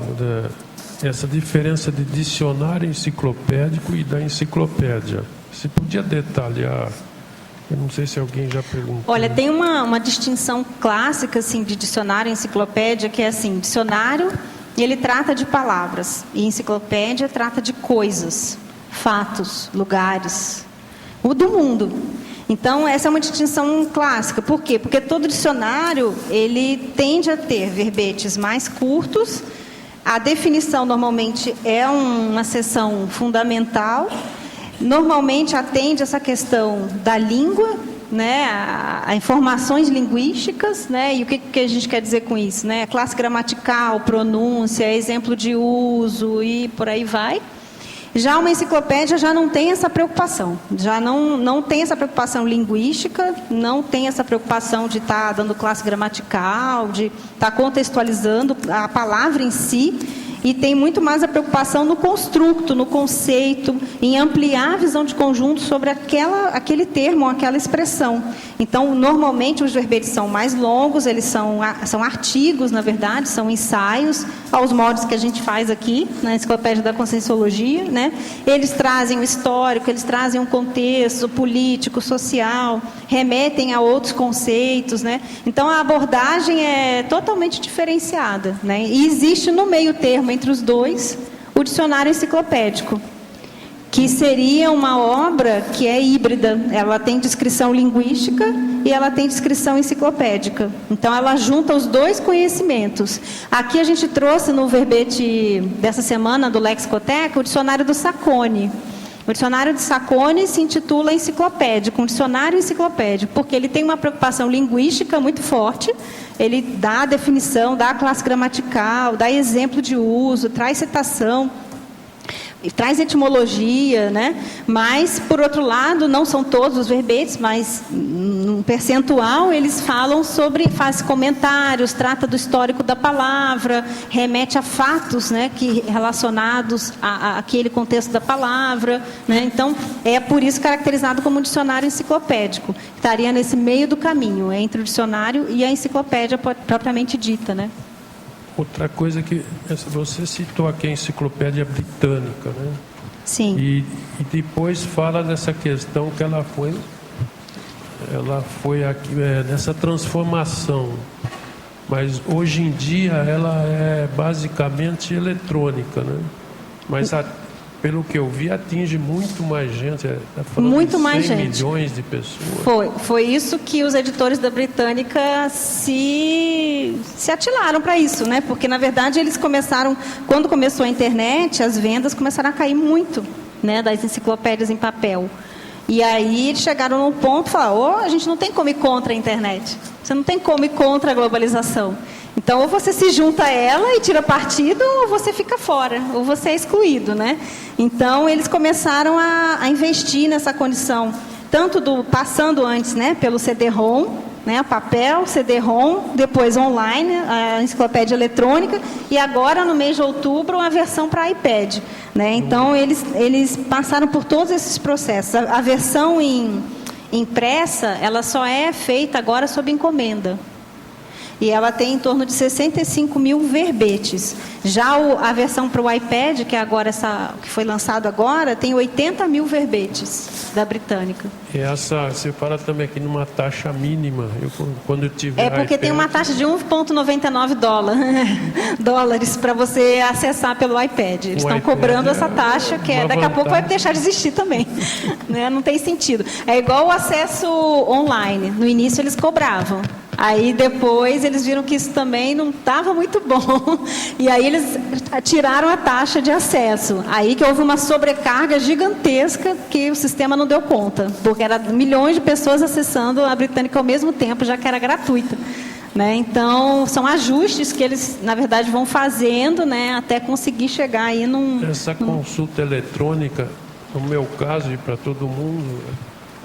dessa diferença de dicionário enciclopédico e da enciclopédia. Você podia detalhar? Eu não sei se alguém já perguntou. Olha, tem uma distinção clássica assim de dicionário e enciclopédia, que é assim, dicionário, ele trata de palavras, e enciclopédia trata de coisas, fatos, lugares, o do mundo. Então, essa é uma distinção clássica. Por quê? Porque todo dicionário, ele tende a ter verbetes mais curtos. A definição, normalmente, é uma seção fundamental. Normalmente, atende essa questão da língua, né, a informações linguísticas, né, e o que a gente quer dizer com isso, né? Classe gramatical, pronúncia, exemplo de uso e por aí vai. Já uma enciclopédia já não tem essa preocupação, já não tem essa preocupação linguística, não tem essa preocupação de estar dando classe gramatical, de estar contextualizando a palavra em si, e tem muito mais a preocupação no construto, no conceito, em ampliar a visão de conjunto sobre aquele termo, aquela expressão. Então, normalmente, os verbetes são mais longos, eles são artigos, na verdade, são ensaios, aos modos que a gente faz aqui, na Enciclopédia da Conscienciologia, né? Eles trazem o histórico, eles trazem um contexto político, social, remetem a outros conceitos, né? Então, a abordagem é totalmente diferenciada, né? E existe no meio termo entre os dois o dicionário enciclopédico, que seria uma obra que é híbrida. Ela tem descrição linguística e ela tem descrição enciclopédica. Então, ela junta os dois conhecimentos. Aqui a gente trouxe no verbete dessa semana do Lexicoteca o dicionário do Sacconi. O dicionário de Sacconi se intitula enciclopédico, um dicionário enciclopédico, porque ele tem uma preocupação linguística muito forte. Ele dá a definição, dá a classe gramatical, dá exemplo de uso, traz citação, traz etimologia, né? Mas, por outro lado, não são todos os verbetes, mas num percentual eles falam sobre, faz comentários, trata do histórico da palavra, remete a fatos, né, relacionados àquele contexto da palavra, né? Então, é por isso caracterizado como um dicionário enciclopédico. Estaria nesse meio do caminho, entre o dicionário e a enciclopédia propriamente dita, né? Outra coisa que você citou aqui a enciclopédia britânica, né? Sim. E depois fala dessa questão que ela foi aqui, nessa transformação. Mas hoje em dia ela é basicamente eletrônica, né? Mas pelo que eu vi, atinge muito mais gente. Tá falando muito de mais 100 gente. milhões de pessoas. Foi isso que os editores da Britânica se atilaram para isso, né? Porque, na verdade, eles começaram... Quando começou a internet, as vendas começaram a cair muito, né, das enciclopédias em papel. E aí eles chegaram num ponto e falaram, a gente não tem como ir contra a internet. Você não tem como ir contra a globalização. Então, ou você se junta a ela e tira partido, ou você fica fora, ou você é excluído, né? Então, eles começaram a investir nessa condição, tanto passando antes, né, pelo CD-ROM, né, papel, CD-ROM, depois online, a enciclopédia eletrônica, e agora, no mês de outubro, a versão para iPad, né? Então, eles passaram por todos esses processos. A versão impressa, ela só é feita agora sob encomenda. E ela tem em torno de 65 mil verbetes. Já a versão para o iPad, que é agora que foi lançado agora, tem 80 mil verbetes da Britânica. E você fala também aqui numa taxa mínima. Quando eu tiver É porque iPad, tem uma taxa de 1,99 dólares para você acessar pelo iPad. Eles estão cobrando essa taxa, que daqui a pouco vai deixar de existir também. Né? Não tem sentido. É igual o acesso online. No início eles cobravam. Aí depois eles viram que isso também não estava muito bom. E aí eles tiraram a taxa de acesso. Aí que houve uma sobrecarga gigantesca que o sistema não deu conta. Porque era milhões de pessoas acessando a Britânica ao mesmo tempo, já que era gratuita. Né? Então, são ajustes que eles, na verdade, vão fazendo, né, até conseguir chegar aí Essa consulta eletrônica, no meu caso e para todo mundo...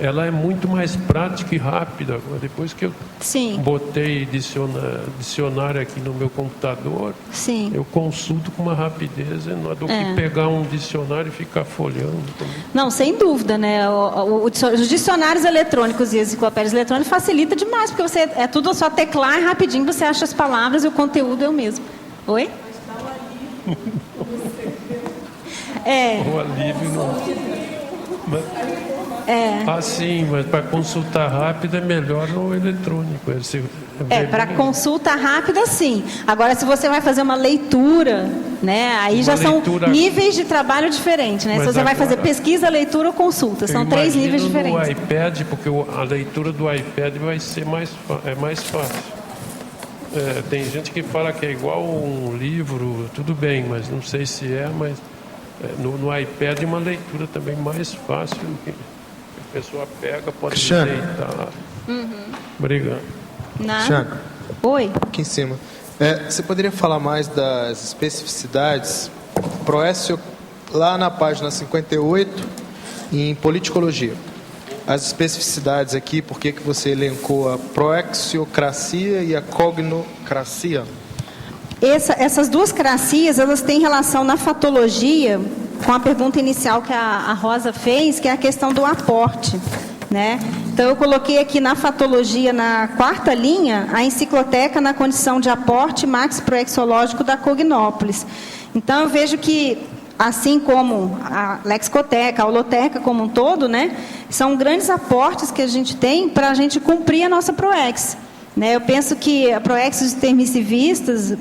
Ela é muito mais prática e rápida. Depois que eu botei dicionário aqui no meu computador, eu consulto com uma rapidez enorme do que pegar um dicionário e ficar folheando. Não, sem dúvida, né? Os dicionários eletrônicos e as enciclopédias eletrônicas facilita demais, porque é tudo só teclar e rapidinho você acha as palavras e o conteúdo é o mesmo. Oi? O alívio não... sim, mas para consulta rápida é melhor o eletrônico. Para consulta rápida, sim. Agora, se você vai fazer uma leitura, né, aí já são níveis de trabalho diferentes. Né? Se você vai fazer pesquisa, leitura ou consulta, são 3 níveis diferentes. No iPad, porque a leitura do iPad vai ser mais fácil. Tem gente que fala que é igual um livro, tudo bem, mas não sei se mas no iPad é uma leitura também mais fácil do que... A pessoa pega, pode deitar. Obrigado. Cristiano. Oi. Aqui em cima. Você poderia falar mais das especificidades? Proécio, lá na página 58, em politicologia. As especificidades aqui, por que você elencou a proexiocracia e a cognocracia? Essas duas cracias, elas têm relação na fatologia com a pergunta inicial que a Rosa fez, que é a questão do aporte, né? Então, eu coloquei aqui na fatologia, na 4ª linha, a encicloteca na condição de aporte maxi-proexológico da Cognópolis. Então, eu vejo que, assim como a lexicoteca, a holoteca como um todo, né, são grandes aportes que a gente tem para a gente cumprir a nossa PROEX. Né, eu penso que a PROEX intermissivistas,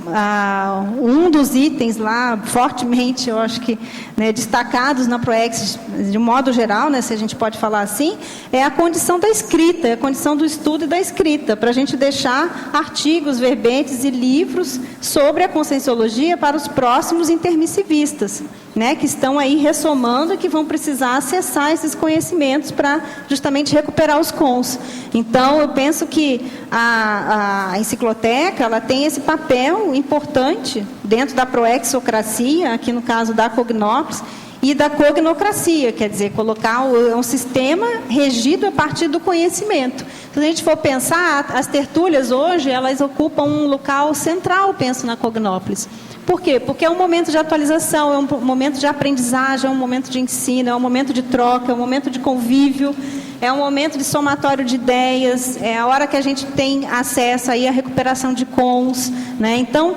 um dos itens lá, fortemente, eu acho que, né, destacados na PROEX, de um modo geral, né, se a gente pode falar assim, é a condição da escrita, é a condição do estudo e da escrita, para a gente deixar artigos, verbetes e livros sobre a conscienciologia para os próximos intermissivistas, né, que estão aí ressomando e que vão precisar acessar esses conhecimentos para justamente recuperar os cons. Então, eu penso que a encicloteca, ela tem esse papel importante dentro da proexocracia, aqui no caso da Cognópolis, e da cognocracia, quer dizer, colocar um sistema regido a partir do conhecimento. Se a gente for pensar, as tertúlias hoje, elas ocupam um local central, penso, na Cognópolis. Por quê? Porque é um momento de atualização, é um momento de aprendizagem, é um momento de ensino, é um momento de troca, é um momento de convívio, é um momento de somatório de ideias, é a hora que a gente tem acesso aí à recuperação de cons, né? Então,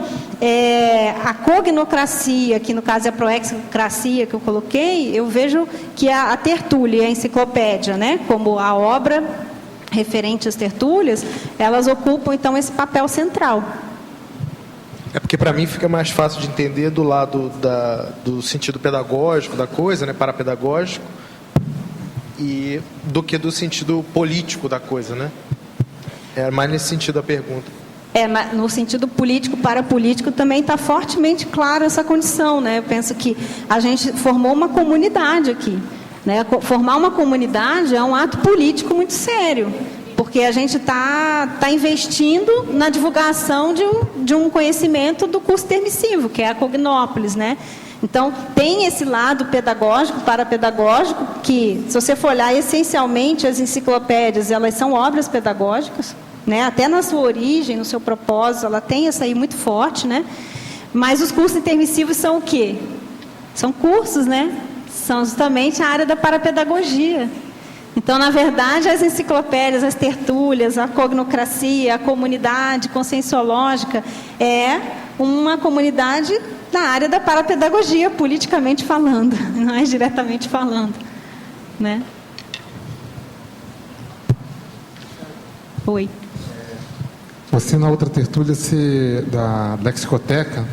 a cognocracia, que no caso é a proexocracia que eu coloquei, eu vejo que a tertúlia, a enciclopédia, né, como a obra referente às tertúlias, elas ocupam então esse papel central. É porque para mim fica mais fácil de entender do lado do sentido pedagógico da coisa, né, parapedagógico, do que do sentido político da coisa, né? É mais nesse sentido a pergunta. No sentido político, parapolítico, também está fortemente clara essa condição, né? Eu penso que a gente formou uma comunidade aqui, né? Formar uma comunidade é um ato político muito sério, porque a gente está investindo na divulgação de um conhecimento do curso intermissivo, que é a Cognópolis, né? Então, tem esse lado pedagógico, parapedagógico, que, se você for olhar, essencialmente, as enciclopédias, elas são obras pedagógicas, né? Até na sua origem, no seu propósito, ela tem essa aí muito forte, né? Mas os cursos intermissivos são o quê? São cursos, né? São justamente a área da parapedagogia. Então, na verdade, as enciclopédias, as tertúlias, a cognocracia, a comunidade conscienciológica é uma comunidade na área da parapedagogia, politicamente falando, não é diretamente falando, né? Oi. Você, na outra tertúlia da Lexicoteca,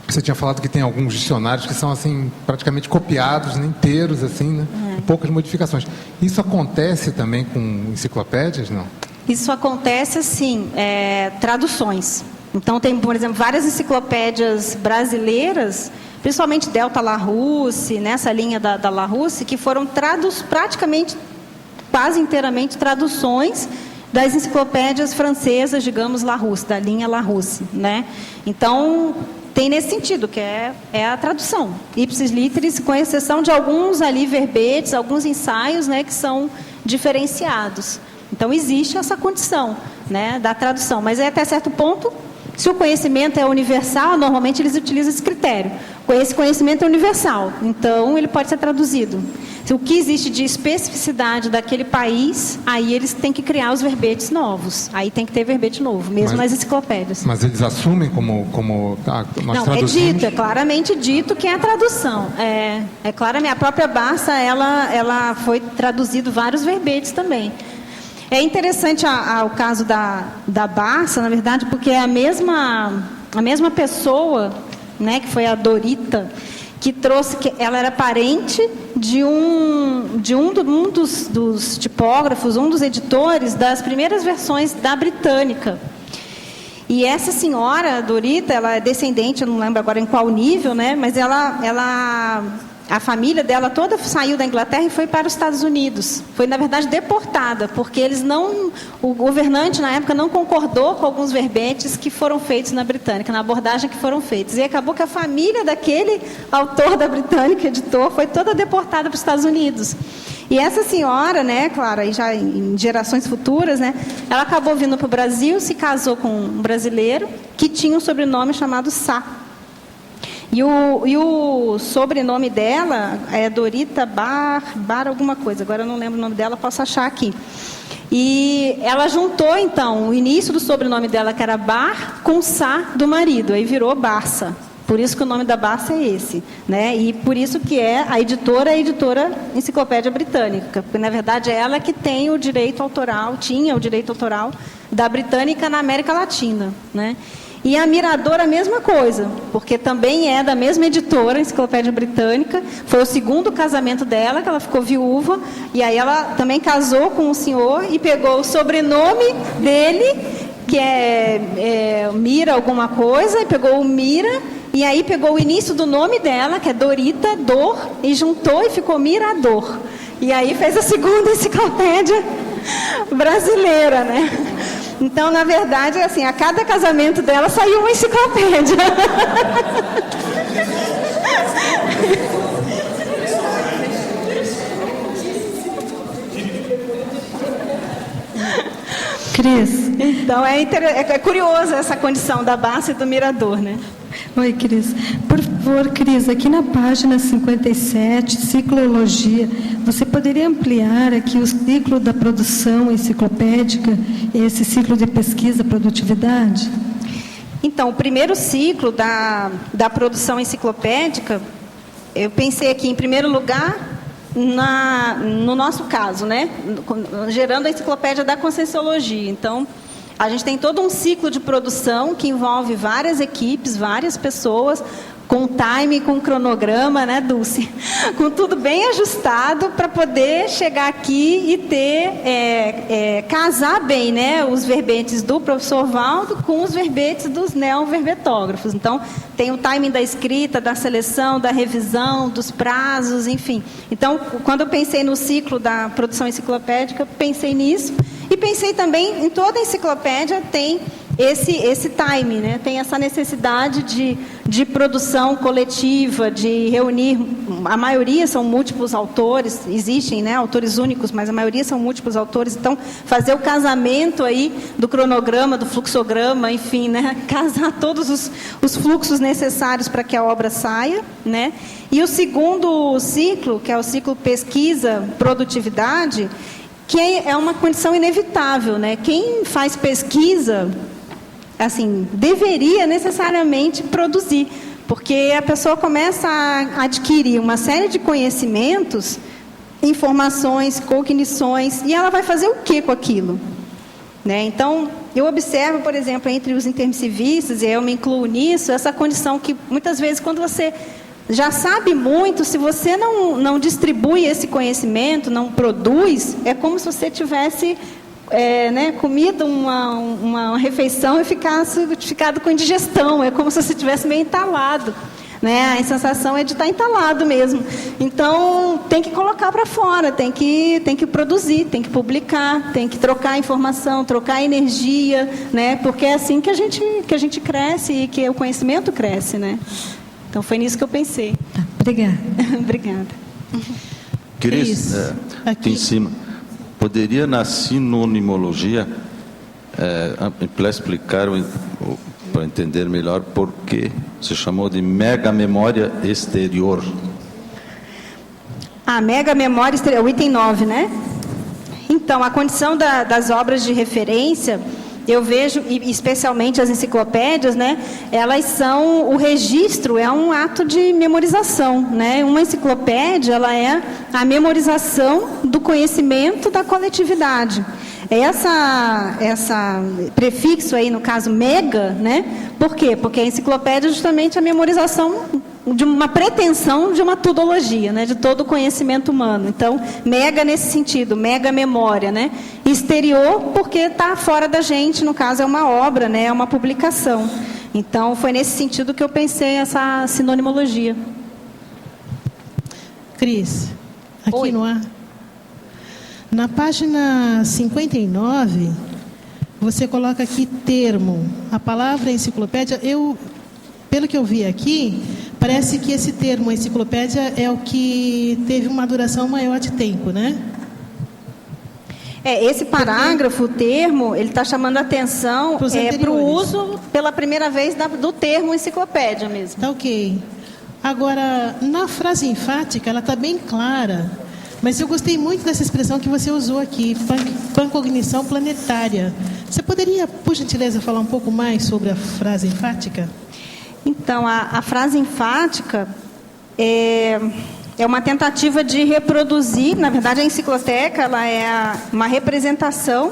você tinha falado que tem alguns dicionários que são assim praticamente copiados, inteiros, assim, né? Poucas modificações. Isso acontece também com enciclopédias, não? Isso acontece, assim, traduções. Então, tem, por exemplo, várias enciclopédias brasileiras, principalmente Delta Larousse, nessa linha da Larousse, que foram praticamente, quase inteiramente, traduções das enciclopédias francesas, digamos, Larousse, da linha Larousse, né? Então, tem nesse sentido, que é a tradução. Ipsis literis, com exceção de alguns ali verbetes, alguns ensaios, né, que são diferenciados. Então, existe essa condição, né, da tradução. Mas até certo ponto, se o conhecimento é universal, normalmente eles utilizam esse critério. Esse conhecimento é universal, então ele pode ser traduzido. O que existe de especificidade daquele país, aí eles têm que criar os verbetes novos. Aí tem que ter verbete novo, mesmo nas enciclopédias. Mas eles assumem como nós traduzimos? É dito, é claramente dito que é a tradução. É claramente, a própria Barça, ela foi traduzido vários verbetes também. É interessante o caso da Barça, na verdade, porque é a mesma pessoa, né, que foi a Dorita, que trouxe, que ela era parente de um dos tipógrafos, um dos editores das primeiras versões da Britânica. E essa senhora, Dorita, ela é descendente, eu não lembro agora em qual nível, né, mas a família dela toda saiu da Inglaterra e foi para os Estados Unidos. Foi, na verdade, deportada, porque o governante, na época, não concordou com alguns verbetes que foram feitos na Britânica, na abordagem que foram feitos. E acabou que a família daquele autor da Britânica, editor, foi toda deportada para os Estados Unidos. E essa senhora, né, claro, aí já em gerações futuras, né, ela acabou vindo para o Brasil, se casou com um brasileiro que tinha um sobrenome chamado Sá. E o sobrenome dela é Dorita Bar alguma coisa, agora eu não lembro o nome dela, posso achar aqui. E ela juntou, então, o início do sobrenome dela, que era Bar, com Sá do marido, aí virou Barça. Por isso que o nome da Barça é esse, né? E por isso que a editora Enciclopédia Britânica, porque, na verdade, é ela que tem o direito autoral, tinha o direito autoral da Britânica na América Latina, né? E a Mirador, a mesma coisa, porque também é da mesma editora, Enciclopédia Britânica. Foi o segundo casamento dela, que ela ficou viúva, e aí ela também casou com um senhor e pegou o sobrenome dele, que é Mira alguma coisa, e pegou o Mira, e aí pegou o início do nome dela, que é Dorita, Dor, e juntou e ficou Mirador. E aí fez a segunda enciclopédia brasileira, né? Então, na verdade, assim, a cada casamento dela saiu uma enciclopédia. Cris. Então, é curiosa essa condição da Barça e do Mirador, né? Oi, Cris. Por favor, Cris, aqui na página 57, ciclologia, você poderia ampliar aqui o ciclo da produção enciclopédica, esse ciclo de pesquisa, produtividade? Então, o primeiro ciclo da produção enciclopédica, eu pensei aqui, em primeiro lugar, no nosso caso, né? Gerando a enciclopédia da Conscienciologia. Então, A gente tem todo um ciclo de produção que envolve várias equipes, várias pessoas, com time, com cronograma, né, Dulce? Com tudo bem ajustado para poder chegar aqui e ter, casar bem, né, os verbetes do professor Valdo com os verbetes dos neoverbetógrafos. Então, tem o timing da escrita, da seleção, da revisão, dos prazos, enfim. Então, quando eu pensei no ciclo da produção enciclopédica, pensei nisso. E pensei também em toda a enciclopédia tem esse time, né? Tem essa necessidade de produção coletiva, de reunir, a maioria são múltiplos autores, existem, né, autores únicos, mas a maioria são múltiplos autores, então fazer o casamento aí do cronograma, do fluxograma, enfim, né, casar todos os fluxos necessários para que a obra saia, né? E o segundo ciclo, que é o ciclo pesquisa-produtividade, que é uma condição inevitável, né? Quem faz pesquisa, assim, deveria necessariamente produzir, porque a pessoa começa a adquirir uma série de conhecimentos, informações, cognições, e ela vai fazer o que com aquilo? Né? Então, eu observo, por exemplo, entre os intermissivistas, e eu me incluo nisso, essa condição que, muitas vezes, quando você já sabe muito, se você não distribui esse conhecimento, não produz, é como se você tivesse comido uma refeição e ficado com indigestão, é como se você estivesse meio entalado. Né? A sensação é de estar entalado mesmo. Então, tem que colocar para fora, tem que produzir, tem que publicar, tem que trocar informação, trocar energia, né? Porque é assim que a gente cresce e que o conhecimento cresce, né? Então, foi nisso que eu pensei. Obrigada. Obrigada. Cris, aqui em cima, poderia na sinonimologia explicar, para entender melhor, por que se chamou de mega memória exterior? A mega memória exterior, o item 9, né? Então, a condição das obras de referência, eu vejo, especialmente as enciclopédias, né? Elas são, o registro é um ato de memorização, né? Uma enciclopédia, ela é a memorização do conhecimento da coletividade. Essa prefixo aí, no caso, mega, né? Por quê? Porque a enciclopédia é justamente a memorização de uma pretensão de uma tudologia, né? De todo o conhecimento humano. Então, mega nesse sentido, mega memória, né? Exterior, porque está fora da gente, no caso é uma obra, né? É uma publicação. Então, foi nesse sentido que eu pensei essa sinonimologia. Cris, aqui Oi. No ar. Na página 59, você coloca aqui termo. A palavra enciclopédia, pelo que eu vi aqui, parece que esse termo enciclopédia é o que teve uma duração maior de tempo, né? Esse parágrafo, o termo, ele está chamando a atenção para o uso pela primeira vez do termo enciclopédia mesmo. Tá ok. Agora, na frase enfática, ela está bem clara. Mas eu gostei muito dessa expressão que você usou aqui, pancognição planetária. Você poderia, por gentileza, falar um pouco mais sobre a frase enfática? Então, a frase enfática é uma tentativa de reproduzir, na verdade, a encicloteca ela é uma representação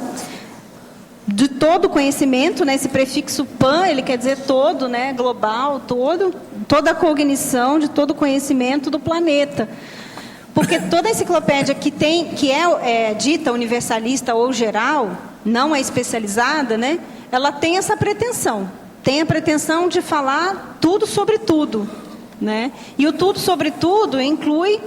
de todo o conhecimento, né? Esse prefixo pan, ele quer dizer todo, né? Global, toda a cognição de todo o conhecimento do planeta. Porque toda enciclopédia que é dita universalista ou geral, não é especializada, né? Ela tem essa pretensão. Tem a pretensão de falar tudo sobre tudo, né? E o tudo sobre tudo inclui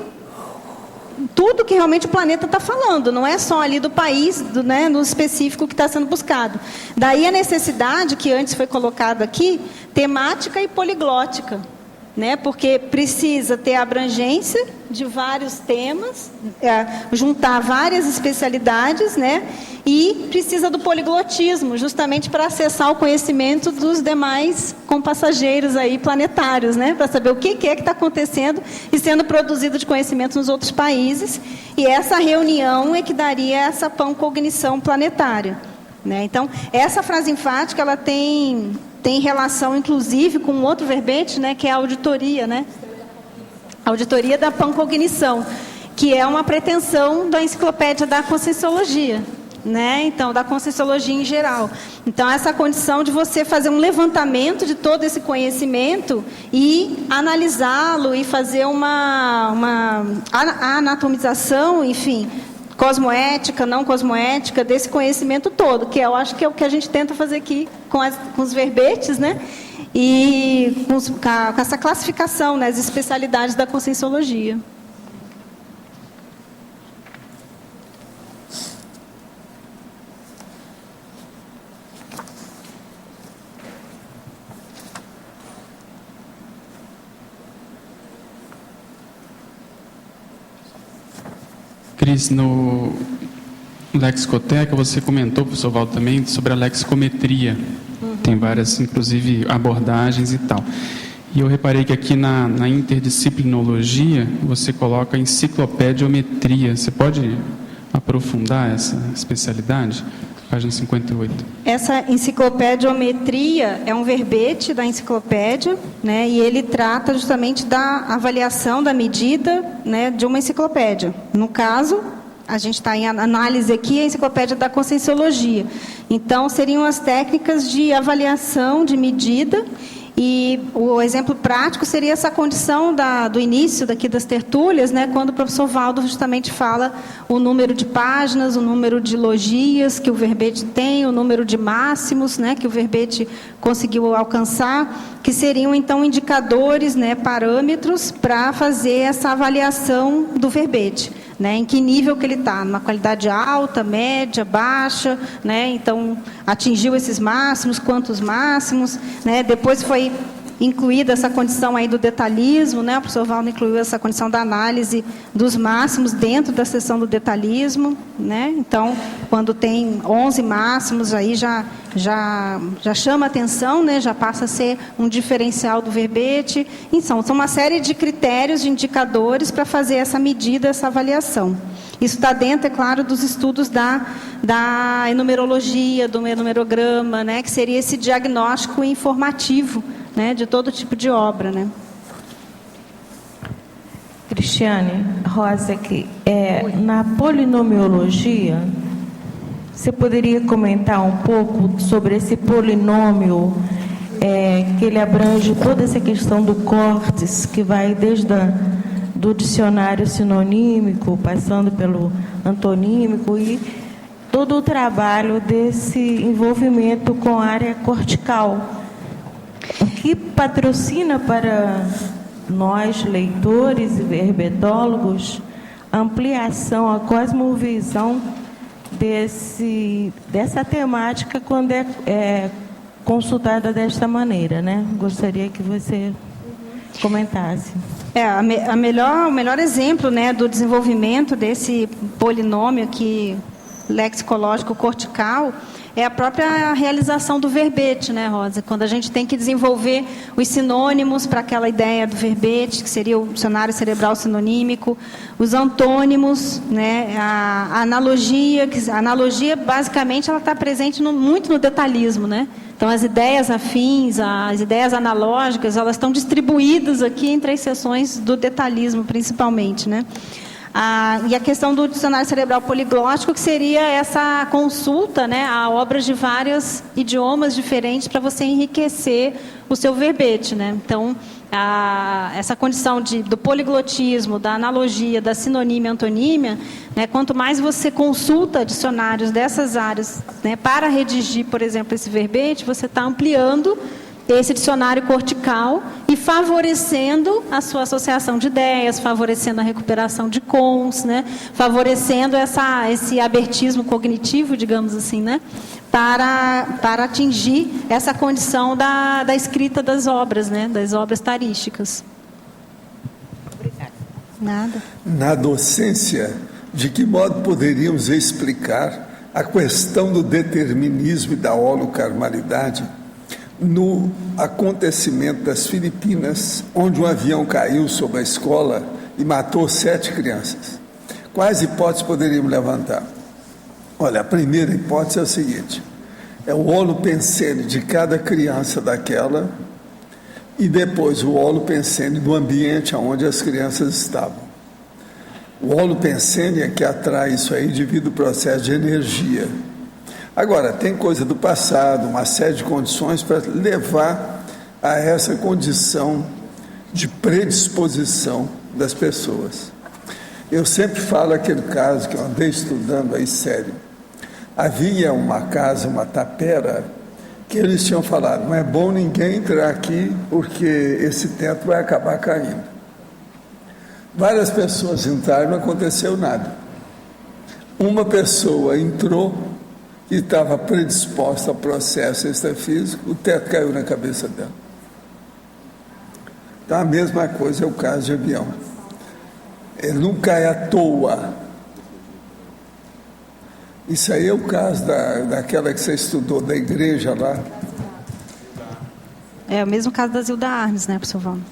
tudo que realmente o planeta está falando. Não é só ali do país, né, no específico que está sendo buscado. Daí a necessidade, que antes foi colocado aqui, temática e poliglótica. Né, porque precisa ter abrangência de vários temas, juntar várias especialidades, né, e precisa do poliglotismo, justamente para acessar o conhecimento dos demais compassageiros aí planetários, né, para saber o que é que está acontecendo e sendo produzido de conhecimento nos outros países. E essa reunião é que daria essa pancognição planetária. Né? Então, essa frase enfática, ela tem relação, inclusive, com um outro verbete, né, que é a auditoria, né? A auditoria da pancognição, que é uma pretensão da enciclopédia da Conscienciologia. né? Então, da Conscienciologia em geral. Então, essa condição de você fazer um levantamento de todo esse conhecimento e analisá-lo e fazer uma anatomização, enfim, cosmoética, não cosmoética, desse conhecimento todo, que eu acho que é o que a gente tenta fazer aqui com os verbetes, né? E com essa classificação, né, as especialidades da Conscienciologia. Cris, no Lexicoteca, você comentou, professor Valdo, também, sobre a lexicometria. Tem várias, inclusive, abordagens e tal. E eu reparei que aqui na interdisciplinologia, você coloca enciclopediometria. Você pode aprofundar essa especialidade? Página 58. Essa enciclopediometria é um verbete da enciclopédia, né, e ele trata justamente da avaliação da medida, né, de uma enciclopédia. No caso, a gente está em análise aqui, a enciclopédia da Conscienciologia. Então, seriam as técnicas de avaliação de medida. E o exemplo prático seria essa condição do início daqui das tertúlias, né, quando o professor Valdo justamente fala o número de páginas, o número de logias que o verbete tem, o número de máximos, né, que o verbete conseguiu alcançar, que seriam então indicadores, né, parâmetros para fazer essa avaliação do verbete. Né, em que nível que ele está, numa qualidade alta, média, baixa, né, então atingiu esses máximos, quantos máximos, né, depois foi incluída essa condição aí do detalhismo, né, o professor Valdo incluiu essa condição da análise dos máximos dentro da seção do detalhismo, né, então quando tem 11 máximos aí já chama atenção, né, já passa a ser um diferencial do verbete. Então, são uma série de critérios, de indicadores para fazer essa medida, essa avaliação. Isso está dentro, é claro, dos estudos da enumerologia, do enumerograma, né, que seria esse diagnóstico informativo, né, de todo tipo de obra, né. Cristiane, Rosa aqui. Na polinomiologia, você poderia comentar um pouco sobre esse polinômio, que ele abrange toda essa questão do córtex, que vai desde do dicionário sinonímico, passando pelo antonímico e todo o trabalho desse envolvimento com a área cortical, o que patrocina para nós, leitores e verbetólogos, a ampliação, a cosmovisão dessa temática quando é consultada desta maneira, né? Gostaria que você comentasse. O melhor exemplo, né, do desenvolvimento desse polinômio aqui lexicológico cortical é a própria realização do verbete, né, Rosa? Quando a gente tem que desenvolver os sinônimos para aquela ideia do verbete, que seria o dicionário cerebral sinonímico, os antônimos, né, a analogia, a analogia basicamente ela está presente muito no detalhismo, né? Então as ideias afins, as ideias analógicas, elas estão distribuídas aqui entre as seções do detalhismo, principalmente, né? E a questão do dicionário cerebral poliglótico, que seria essa consulta, né, a obras de vários idiomas diferentes para você enriquecer o seu verbete, né? Então, essa condição do poliglotismo, da analogia, da sinonímia e antonímia, né, quanto mais você consulta dicionários dessas áreas, né, para redigir, por exemplo, esse verbete, você está ampliando esse dicionário cortical e favorecendo a sua associação de ideias, favorecendo a recuperação de cons, né? Favorecendo esse abertismo cognitivo, digamos assim, né? Para atingir essa condição da escrita das obras, né? Das obras tarísticas. Obrigada. Nada. Na docência, de que modo poderíamos explicar a questão do determinismo e da holocarmalidade no acontecimento das Filipinas, onde um avião caiu sobre a escola e matou 7 crianças? Quais hipóteses poderíamos levantar? Olha, a primeira hipótese é a seguinte: é o holopensene de cada criança daquela e depois o holopensene do ambiente onde as crianças estavam. O holopensene é que atrai isso aí devido ao processo de energia. Agora, tem coisa do passado, uma série de condições para levar a essa condição de predisposição das pessoas. Eu sempre falo aquele caso que eu andei estudando aí sério. Havia uma casa, uma tapera, que eles tinham falado, não é bom ninguém entrar aqui porque esse teto vai acabar caindo. Várias pessoas entraram e não aconteceu nada. Uma pessoa entrou e estava predisposta ao processo extrafísico, o teto caiu na cabeça dela. Então a mesma coisa é o caso de avião. Ele não cai à toa. Isso aí é o caso daquela que você estudou, da igreja lá. É o mesmo caso da Zilda Arnes, né, professor Valdo?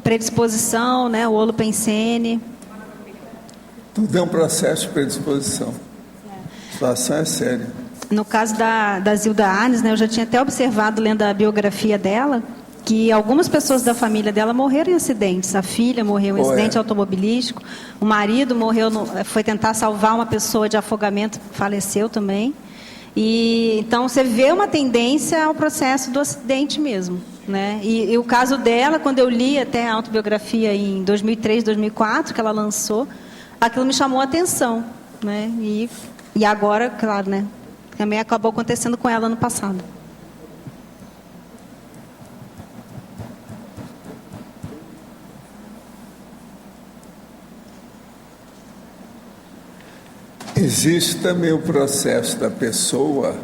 Predisposição, né, o holopensene. Tudo é um processo de predisposição. A situação é séria. No caso da Zilda Arnes, né, eu já tinha até observado, lendo a biografia dela, que algumas pessoas da família dela morreram em acidentes. A filha morreu em acidente automobilístico, o marido morreu, foi tentar salvar uma pessoa de afogamento, faleceu também. E então você vê uma tendência ao processo do acidente mesmo, né? E o caso dela, quando eu li até a autobiografia em 2003, 2004, que ela lançou, aquilo me chamou a atenção, né? E agora, claro, né? Também acabou acontecendo com ela no passado. Existe também o processo da pessoa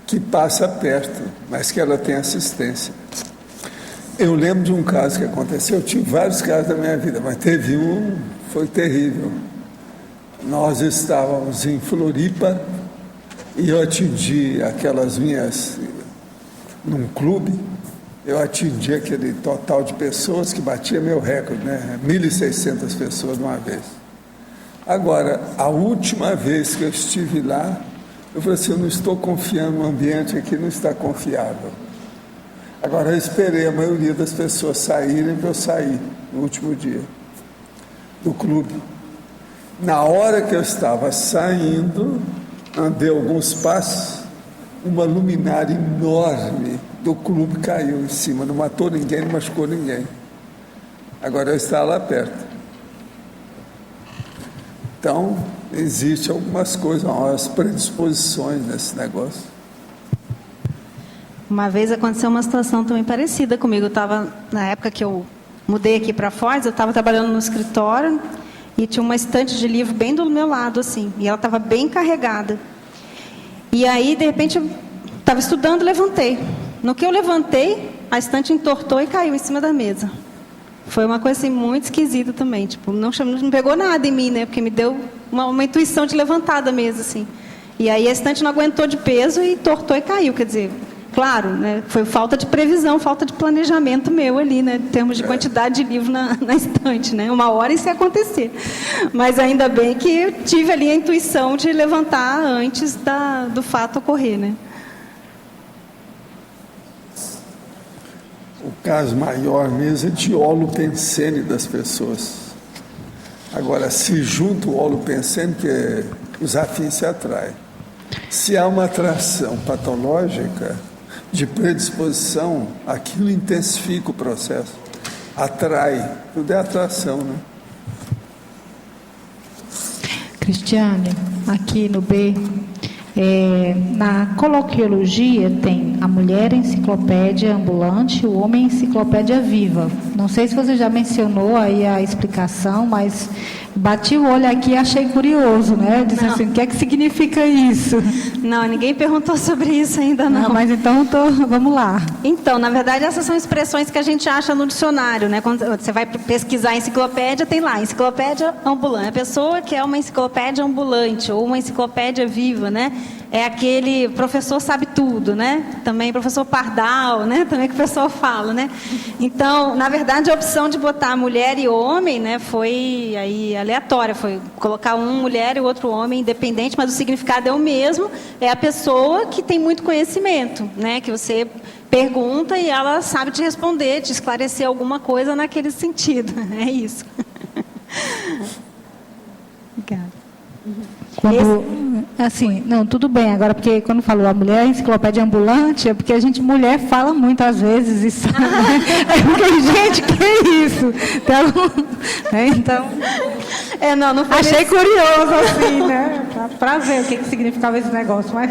que passa perto, mas que ela tem assistência. Eu lembro de um caso que aconteceu, eu tive vários casos da minha vida, mas teve um, foi terrível. Nós estávamos em Floripa e eu atingi aquelas minhas, num clube, eu atingi aquele total de pessoas que batia meu recorde, né? 1.600 pessoas de uma vez. Agora, a última vez que eu estive lá, eu falei assim, eu não estou confiando, o ambiente aqui não está confiável. Agora, eu esperei a maioria das pessoas saírem para eu sair no último dia do clube. Na hora que eu estava saindo, andei alguns passos, uma luminária enorme do clube caiu em cima, não matou ninguém, não machucou ninguém. Agora eu estava lá perto. Então, existem algumas coisas, umas predisposições nesse negócio. Uma vez aconteceu uma situação também parecida comigo. Eu estava, na época que eu mudei aqui para Foz, eu estava trabalhando no escritório e tinha uma estante de livro bem do meu lado, assim, e ela estava bem carregada. E aí, de repente, eu estava estudando e levantei. No que eu levantei, a estante entortou e caiu em cima da mesa. Foi uma coisa assim, muito esquisita também, tipo, não pegou nada em mim, né? Porque me deu uma intuição de levantar da mesa, assim. E aí a estante não aguentou de peso e tortou e caiu, quer dizer, claro, né? Foi falta de previsão, falta de planejamento meu ali, né? Em termos de quantidade de livro na estante, né? Uma hora isso ia acontecer. Mas ainda bem que eu tive ali a intuição de levantar antes do fato ocorrer, né? O caso maior mesmo é de holopensene das pessoas. Agora, se junta o holopensene, que os afins se atraem. Se há uma atração patológica de predisposição, aquilo intensifica o processo. Atrai. Tudo é atração, né? Cristiane, aqui no B, na coloquiologia tem a mulher enciclopédia ambulante e o homem enciclopédia viva. Não sei se você já mencionou aí a explicação, mas bati o olho aqui e achei curioso, né? Disse assim, o que é que significa isso? Não, ninguém perguntou sobre isso ainda não. Mas então, vamos lá. Então, na verdade, essas são expressões que a gente acha no dicionário, né? Quando você vai pesquisar a enciclopédia, tem lá, enciclopédia ambulante. A pessoa que é uma enciclopédia ambulante ou uma enciclopédia viva, né? É aquele professor sabe tudo, né? Também professor Pardal, né? Também que o pessoal fala, né? Então, na verdade, a opção de botar mulher e homem, né? Foi aí aleatória, foi colocar um mulher e o outro homem independente, mas o significado é o mesmo. É a pessoa que tem muito conhecimento, né? Que você pergunta e ela sabe te responder, te esclarecer alguma coisa naquele sentido. É isso. Obrigada. Assim, não, tudo bem. Agora, porque quando falou a mulher enciclopédia ambulante, é porque a gente, mulher, fala muito às vezes isso. É porque, gente, que é isso? Então, não foi achei curioso, assim, né? Para ver o que significava esse negócio. Mas...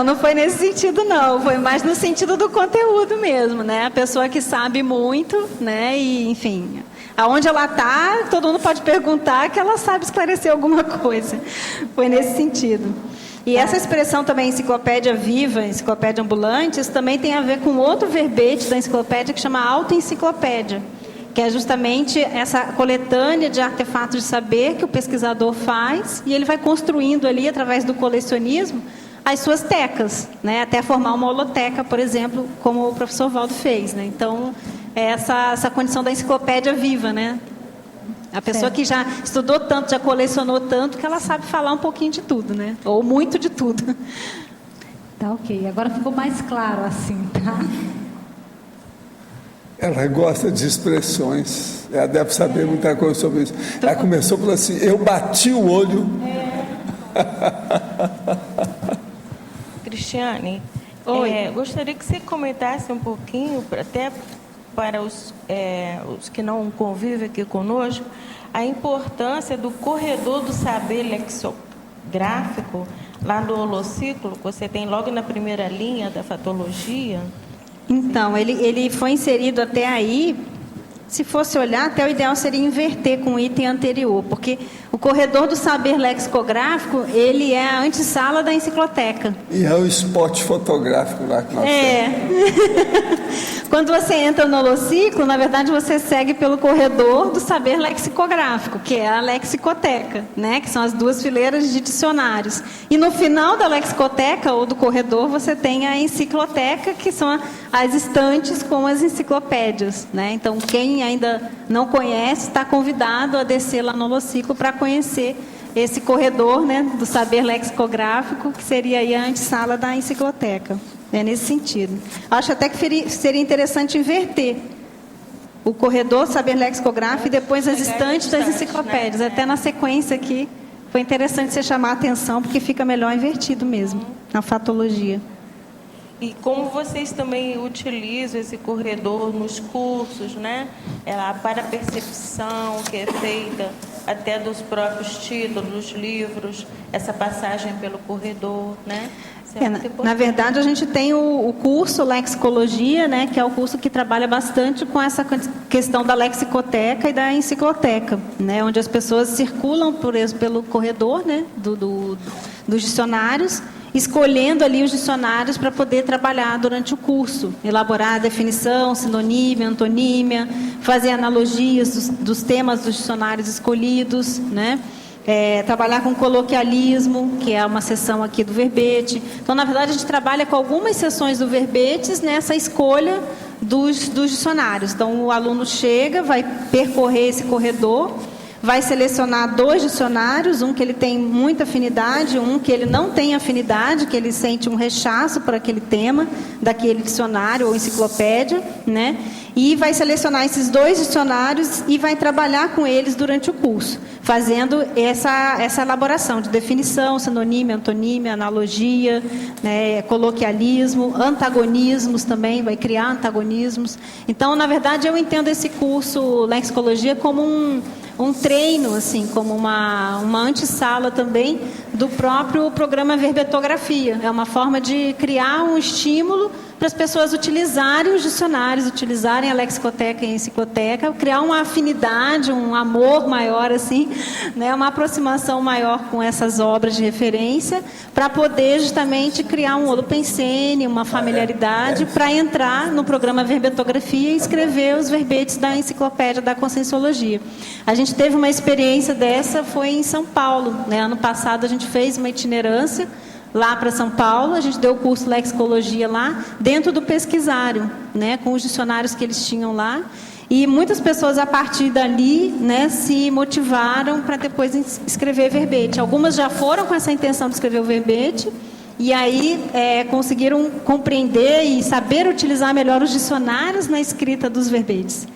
não foi nesse sentido, não. Foi mais no sentido do conteúdo mesmo, né? A pessoa que sabe muito, né? E, enfim... Aonde ela está, todo mundo pode perguntar que ela sabe esclarecer alguma coisa. Foi nesse sentido. E essa expressão também, enciclopédia viva, enciclopédia ambulante, isso também tem a ver com outro verbete da enciclopédia que chama autoenciclopédia, que é justamente essa coletânea de artefatos de saber que o pesquisador faz e ele vai construindo ali, através do colecionismo, as suas tecas, né? Até formar uma holoteca, por exemplo, como o professor Valdo fez, né? Então, essa condição da enciclopédia viva, né? A pessoa que já estudou tanto, já colecionou tanto, que ela sabe falar um pouquinho de tudo, né? Ou muito de tudo. Tá, ok. Agora ficou mais claro assim, tá? Ela gosta de expressões. Ela deve saber muita coisa sobre isso. Ela começou falando assim, eu bati o olho. Cristiane, gostaria que você comentasse um pouquinho, até para os que não convivem aqui conosco, a importância do corredor do saber lexicográfico, lá no holociclo, que você tem logo na primeira linha da fatologia. Então, ele foi inserido até aí. Se fosse olhar, até o ideal seria inverter com o item anterior, porque o corredor do saber lexicográfico, ele é a antessala da encicloteca. E é o spot fotográfico lá que nós temos. Quando você entra no holociclo, na verdade você segue pelo corredor do saber lexicográfico, que é a lexicoteca, né? Que são as duas fileiras de dicionários. E no final da lexicoteca ou do corredor, você tem a encicloteca, que são as estantes com as enciclopédias, né? Então, quem ainda não conhece, está convidado a descer lá no holociclo para conhecer esse corredor, né, do saber lexicográfico, que seria aí a antessala da encicloteca. É nesse sentido. Acho até que seria interessante inverter o corredor saber lexicográfico e depois as estantes das enciclopédias. Né? Até na sequência aqui, foi interessante você chamar a atenção, porque fica melhor invertido mesmo, na fatologia. E como vocês também utilizam esse corredor nos cursos, né? Para a percepção que é feita até dos próprios títulos, dos livros, essa passagem pelo corredor, né? Na verdade, a gente tem o curso Lexicologia, né, que é o curso que trabalha bastante com essa questão da lexicoteca e da encicloteca, né, onde as pessoas circulam pelo corredor, né, dos dicionários, escolhendo ali os dicionários para poder trabalhar durante o curso, elaborar a definição, sinonímia, antonímia, fazer analogias dos temas dos dicionários escolhidos, né? Trabalhar com coloquialismo, que é uma seção aqui do verbete. Então, na verdade, a gente trabalha com algumas seções do verbetes nessa escolha dos dicionários. Então, o aluno chega, vai percorrer esse corredor, vai selecionar 2 dicionários, um que ele tem muita afinidade, um que ele não tem afinidade, que ele sente um rechaço por aquele tema, daquele dicionário ou enciclopédia, né? E vai selecionar esses 2 dicionários e vai trabalhar com eles durante o curso, fazendo essa elaboração de definição, sinonímia, antonímia, analogia, né, coloquialismo, antagonismos também, vai criar antagonismos. Então, na verdade, eu entendo esse curso Lexicologia como um treino, assim, como uma antessala também do próprio programa Verbetografia. É uma forma de criar um estímulo para as pessoas utilizarem os dicionários, utilizarem a lexicoteca e a encicloteca, criar uma afinidade, um amor maior, assim, né, uma aproximação maior com essas obras de referência, para poder justamente criar um holopensene, uma familiaridade, para entrar no programa Verbetografia e escrever os verbetes da enciclopédia da Conscienciologia. A gente teve uma experiência dessa, foi em São Paulo, né? Ano passado a gente fez uma itinerância lá para São Paulo, a gente deu o curso Lexicologia lá, dentro do pesquisário, né, com os dicionários que eles tinham lá, e muitas pessoas a partir dali, né, se motivaram para depois escrever verbete. Algumas já foram com essa intenção de escrever o verbete, e aí conseguiram compreender e saber utilizar melhor os dicionários na escrita dos verbetes.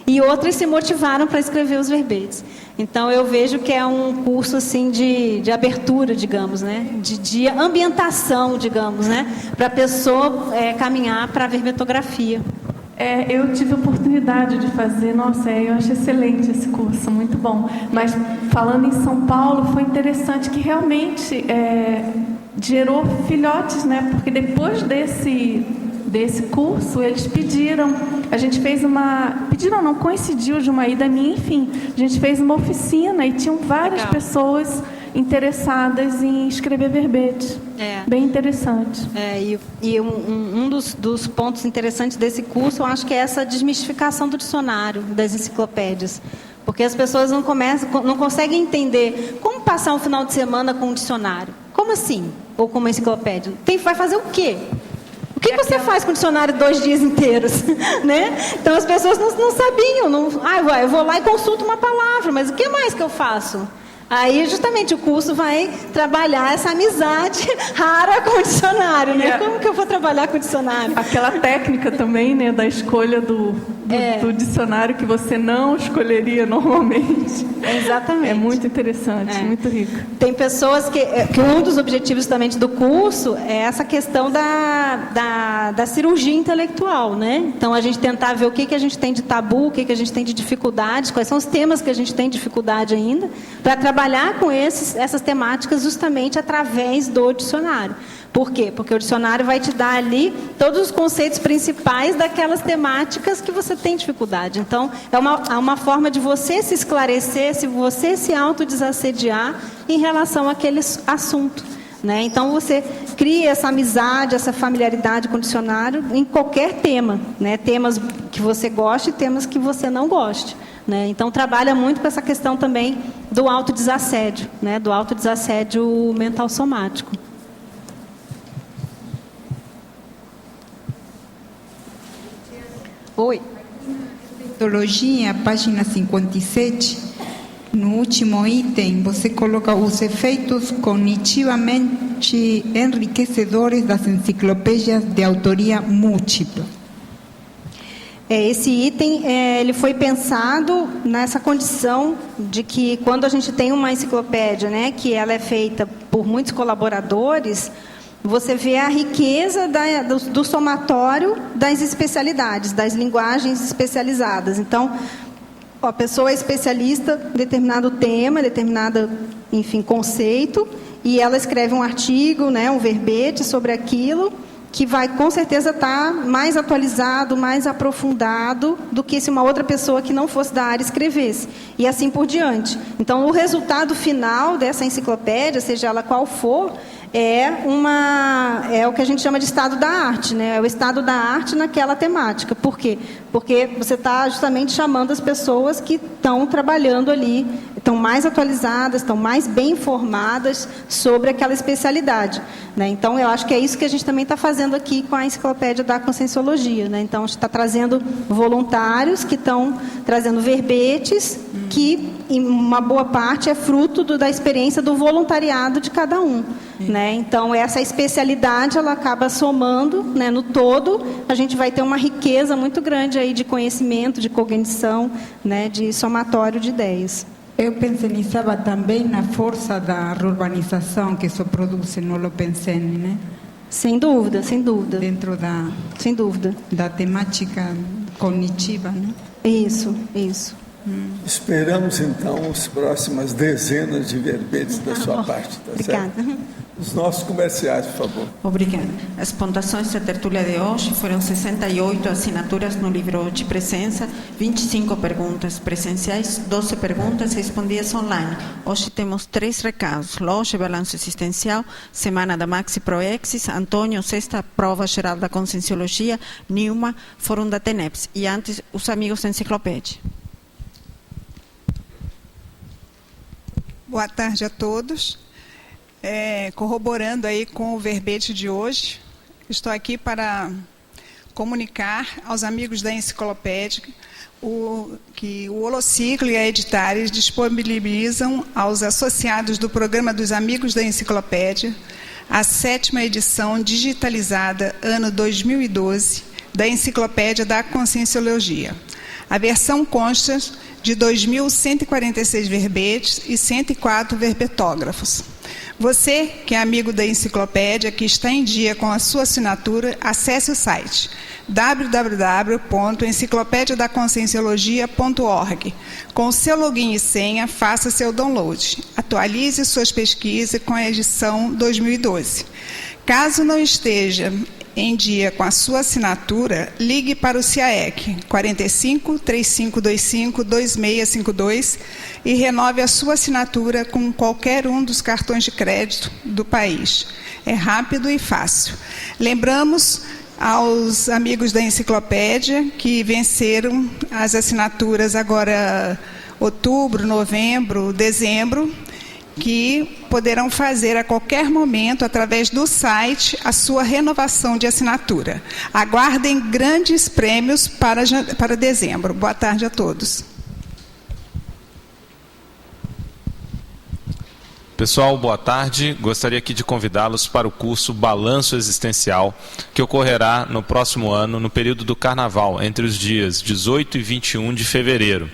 e outras se motivaram para escrever os verbetes. Então, eu vejo que é um curso assim de abertura, digamos, né? De ambientação, digamos, né? Para a pessoa caminhar para a verbetografia. Eu tive a oportunidade de fazer, nossa, eu acho excelente esse curso, muito bom. Mas, falando em São Paulo, foi interessante que realmente gerou filhotes, né? Porque depois desse curso, eles pediram, a gente fez pediram não, coincidiu de uma ida minha, enfim, a gente fez uma oficina e tinham várias pessoas interessadas em escrever verbete. Bem interessante. E um dos pontos interessantes desse curso, eu acho que é essa desmistificação do dicionário, das enciclopédias. Porque as pessoas não conseguem entender como passar um final de semana com um dicionário. Como assim? Ou com uma enciclopédia? Vai fazer o quê? O que você faz com o dicionário 2 dias inteiros? Né? Então, as pessoas não sabiam. Eu vou lá e consulto uma palavra, mas o que mais que eu faço? Aí, justamente, o curso vai trabalhar essa amizade rara com o dicionário, né? Como que eu vou trabalhar com o dicionário? Aquela técnica também, né, da escolha do dicionário que você não escolheria normalmente. Exatamente. É muito interessante, muito rico. Tem pessoas que um dos objetivos também do curso é essa questão da cirurgia intelectual, né? Então, a gente tentar ver o que a gente tem de tabu, o que a gente tem de dificuldades, quais são os temas que a gente tem dificuldade ainda, para trabalhar com essas temáticas justamente através do dicionário. Por quê? Porque o dicionário vai te dar ali todos os conceitos principais daquelas temáticas que você tem dificuldade. Então, é uma forma de você se esclarecer, se você se autodesassediar em relação àquele assunto. Né? Então, você cria essa amizade, essa familiaridade com o dicionário em qualquer tema. Né? Temas que você goste e temas que você não goste. Né? Então, trabalha muito com essa questão também do autodesassédio, né? Do autodesassédio mental somático. Oi. Metodologia, página 57, no último item, você coloca os efeitos cognitivamente enriquecedores das enciclopédias de autoria múltipla. Esse item ele foi pensado nessa condição de que quando a gente tem uma enciclopédia, né, que ela é feita por muitos colaboradores, você vê a riqueza do somatório das especialidades, das linguagens especializadas. Então, a pessoa é especialista em determinado tema, determinado, enfim, conceito, e ela escreve um artigo, né, um verbete sobre aquilo, que vai com certeza estar mais atualizado, mais aprofundado do que se uma outra pessoa que não fosse da área escrevesse. E assim por diante. Então, o resultado final dessa enciclopédia, seja ela qual for, é o que a gente chama de estado da arte, né? É o estado da arte naquela temática. Por quê? Porque você está justamente chamando as pessoas que estão trabalhando ali, estão mais atualizadas, estão mais bem informadas sobre aquela especialidade. Né? Então, eu acho que é isso que a gente também está fazendo aqui com a enciclopédia da Conscienciologia. Né? Então, a gente está trazendo voluntários que estão trazendo verbetes, que em uma boa parte é fruto da experiência do voluntariado de cada um. Né? Então, essa especialidade ela acaba somando, né, no todo, a gente vai ter uma riqueza muito grande aí de conhecimento, de cognição, né, de somatório de ideias. Eu pensava também na força da urbanização que isso produz no Holopensene, né? Sem dúvida, sem dúvida. Dentro sem dúvida, da temática cognitiva, né? Isso. Esperamos, então, as próximas dezenas de verbetes da sua parte. Tá obrigada. Certo? Os nossos comerciais, por favor. Obrigada. As pontuações da tertúlia de hoje foram 68 assinaturas no livro de presença, 25 perguntas presenciais, 12 perguntas respondidas online. Hoje temos 3 recados. Loja, balanço existencial, semana da Maxi Proexis, Antônio, sexta prova geral da Conscienciologia, Nilma, Fórum da TENEPS. E antes, os amigos da enciclopédia. Boa tarde a todos. Corroborando aí com o verbete de hoje, estou aqui para comunicar aos amigos da enciclopédia que o Holociclo e a Editares disponibilizam aos associados do programa dos Amigos da Enciclopédia a 7ª edição digitalizada, ano 2012, da Enciclopédia da Conscienciologia. A versão consta de 2.146 verbetes e 104 verbetógrafos. Você, que é amigo da enciclopédia, que está em dia com a sua assinatura, acesse o site www.enciclopediadaconscienciologia.org. Com seu login e senha, faça seu download. Atualize suas pesquisas com a edição 2012. Caso não esteja em dia com a sua assinatura, ligue para o CIAEC 45 3525 2652 e renove a sua assinatura com qualquer um dos cartões de crédito do país. É rápido e fácil. Lembramos aos amigos da enciclopédia que venceram as assinaturas agora outubro, novembro, dezembro, que poderão fazer a qualquer momento, através do site, a sua renovação de assinatura. Aguardem grandes prêmios para dezembro. Boa tarde a todos. Pessoal, boa tarde. Gostaria aqui de convidá-los para o curso Balanço Existencial, que ocorrerá no próximo ano, no período do Carnaval, entre os dias 18 e 21 de fevereiro.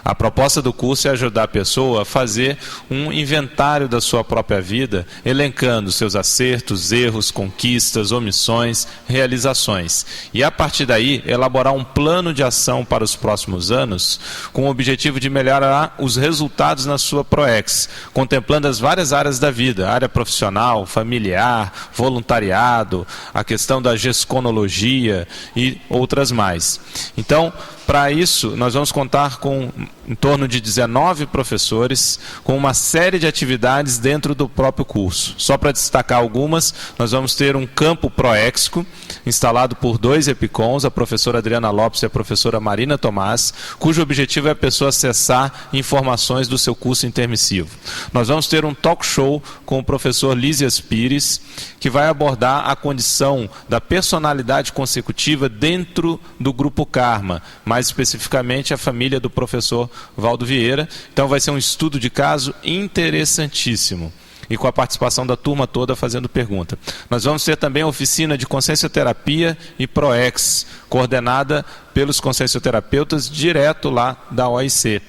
A proposta do curso é ajudar a pessoa a fazer um inventário da sua própria vida, elencando seus acertos, erros, conquistas, omissões, realizações. E, a partir daí, elaborar um plano de ação para os próximos anos, com o objetivo de melhorar os resultados na sua PROEX, contemplando as várias áreas da vida, área profissional, familiar, voluntariado, a questão da gesconologia e outras mais. Então, para isso, nós vamos contar com em torno de 19 professores, com uma série de atividades dentro do próprio curso. Só para destacar algumas, nós vamos ter um campo proéxico, instalado por 2 EPICONs, a professora Adriana Lopes e a professora Marina Tomás, cujo objetivo é a pessoa acessar informações do seu curso intermissivo. Nós vamos ter um talk show com o professor Lísias Pires, que vai abordar a condição da personalidade consecutiva dentro do grupo Karma, mais especificamente a família do professor Valdo Vieira. Então vai ser um estudo de caso interessantíssimo, e com a participação da turma toda fazendo pergunta. Nós vamos ter também a oficina de consciencioterapia e PROEX, coordenada pelos consciencioterapeutas direto lá da OIC.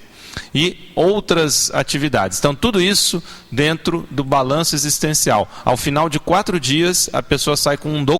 E outras atividades. Então, tudo isso dentro do balanço existencial. Ao final de 4 dias, a pessoa sai com um documento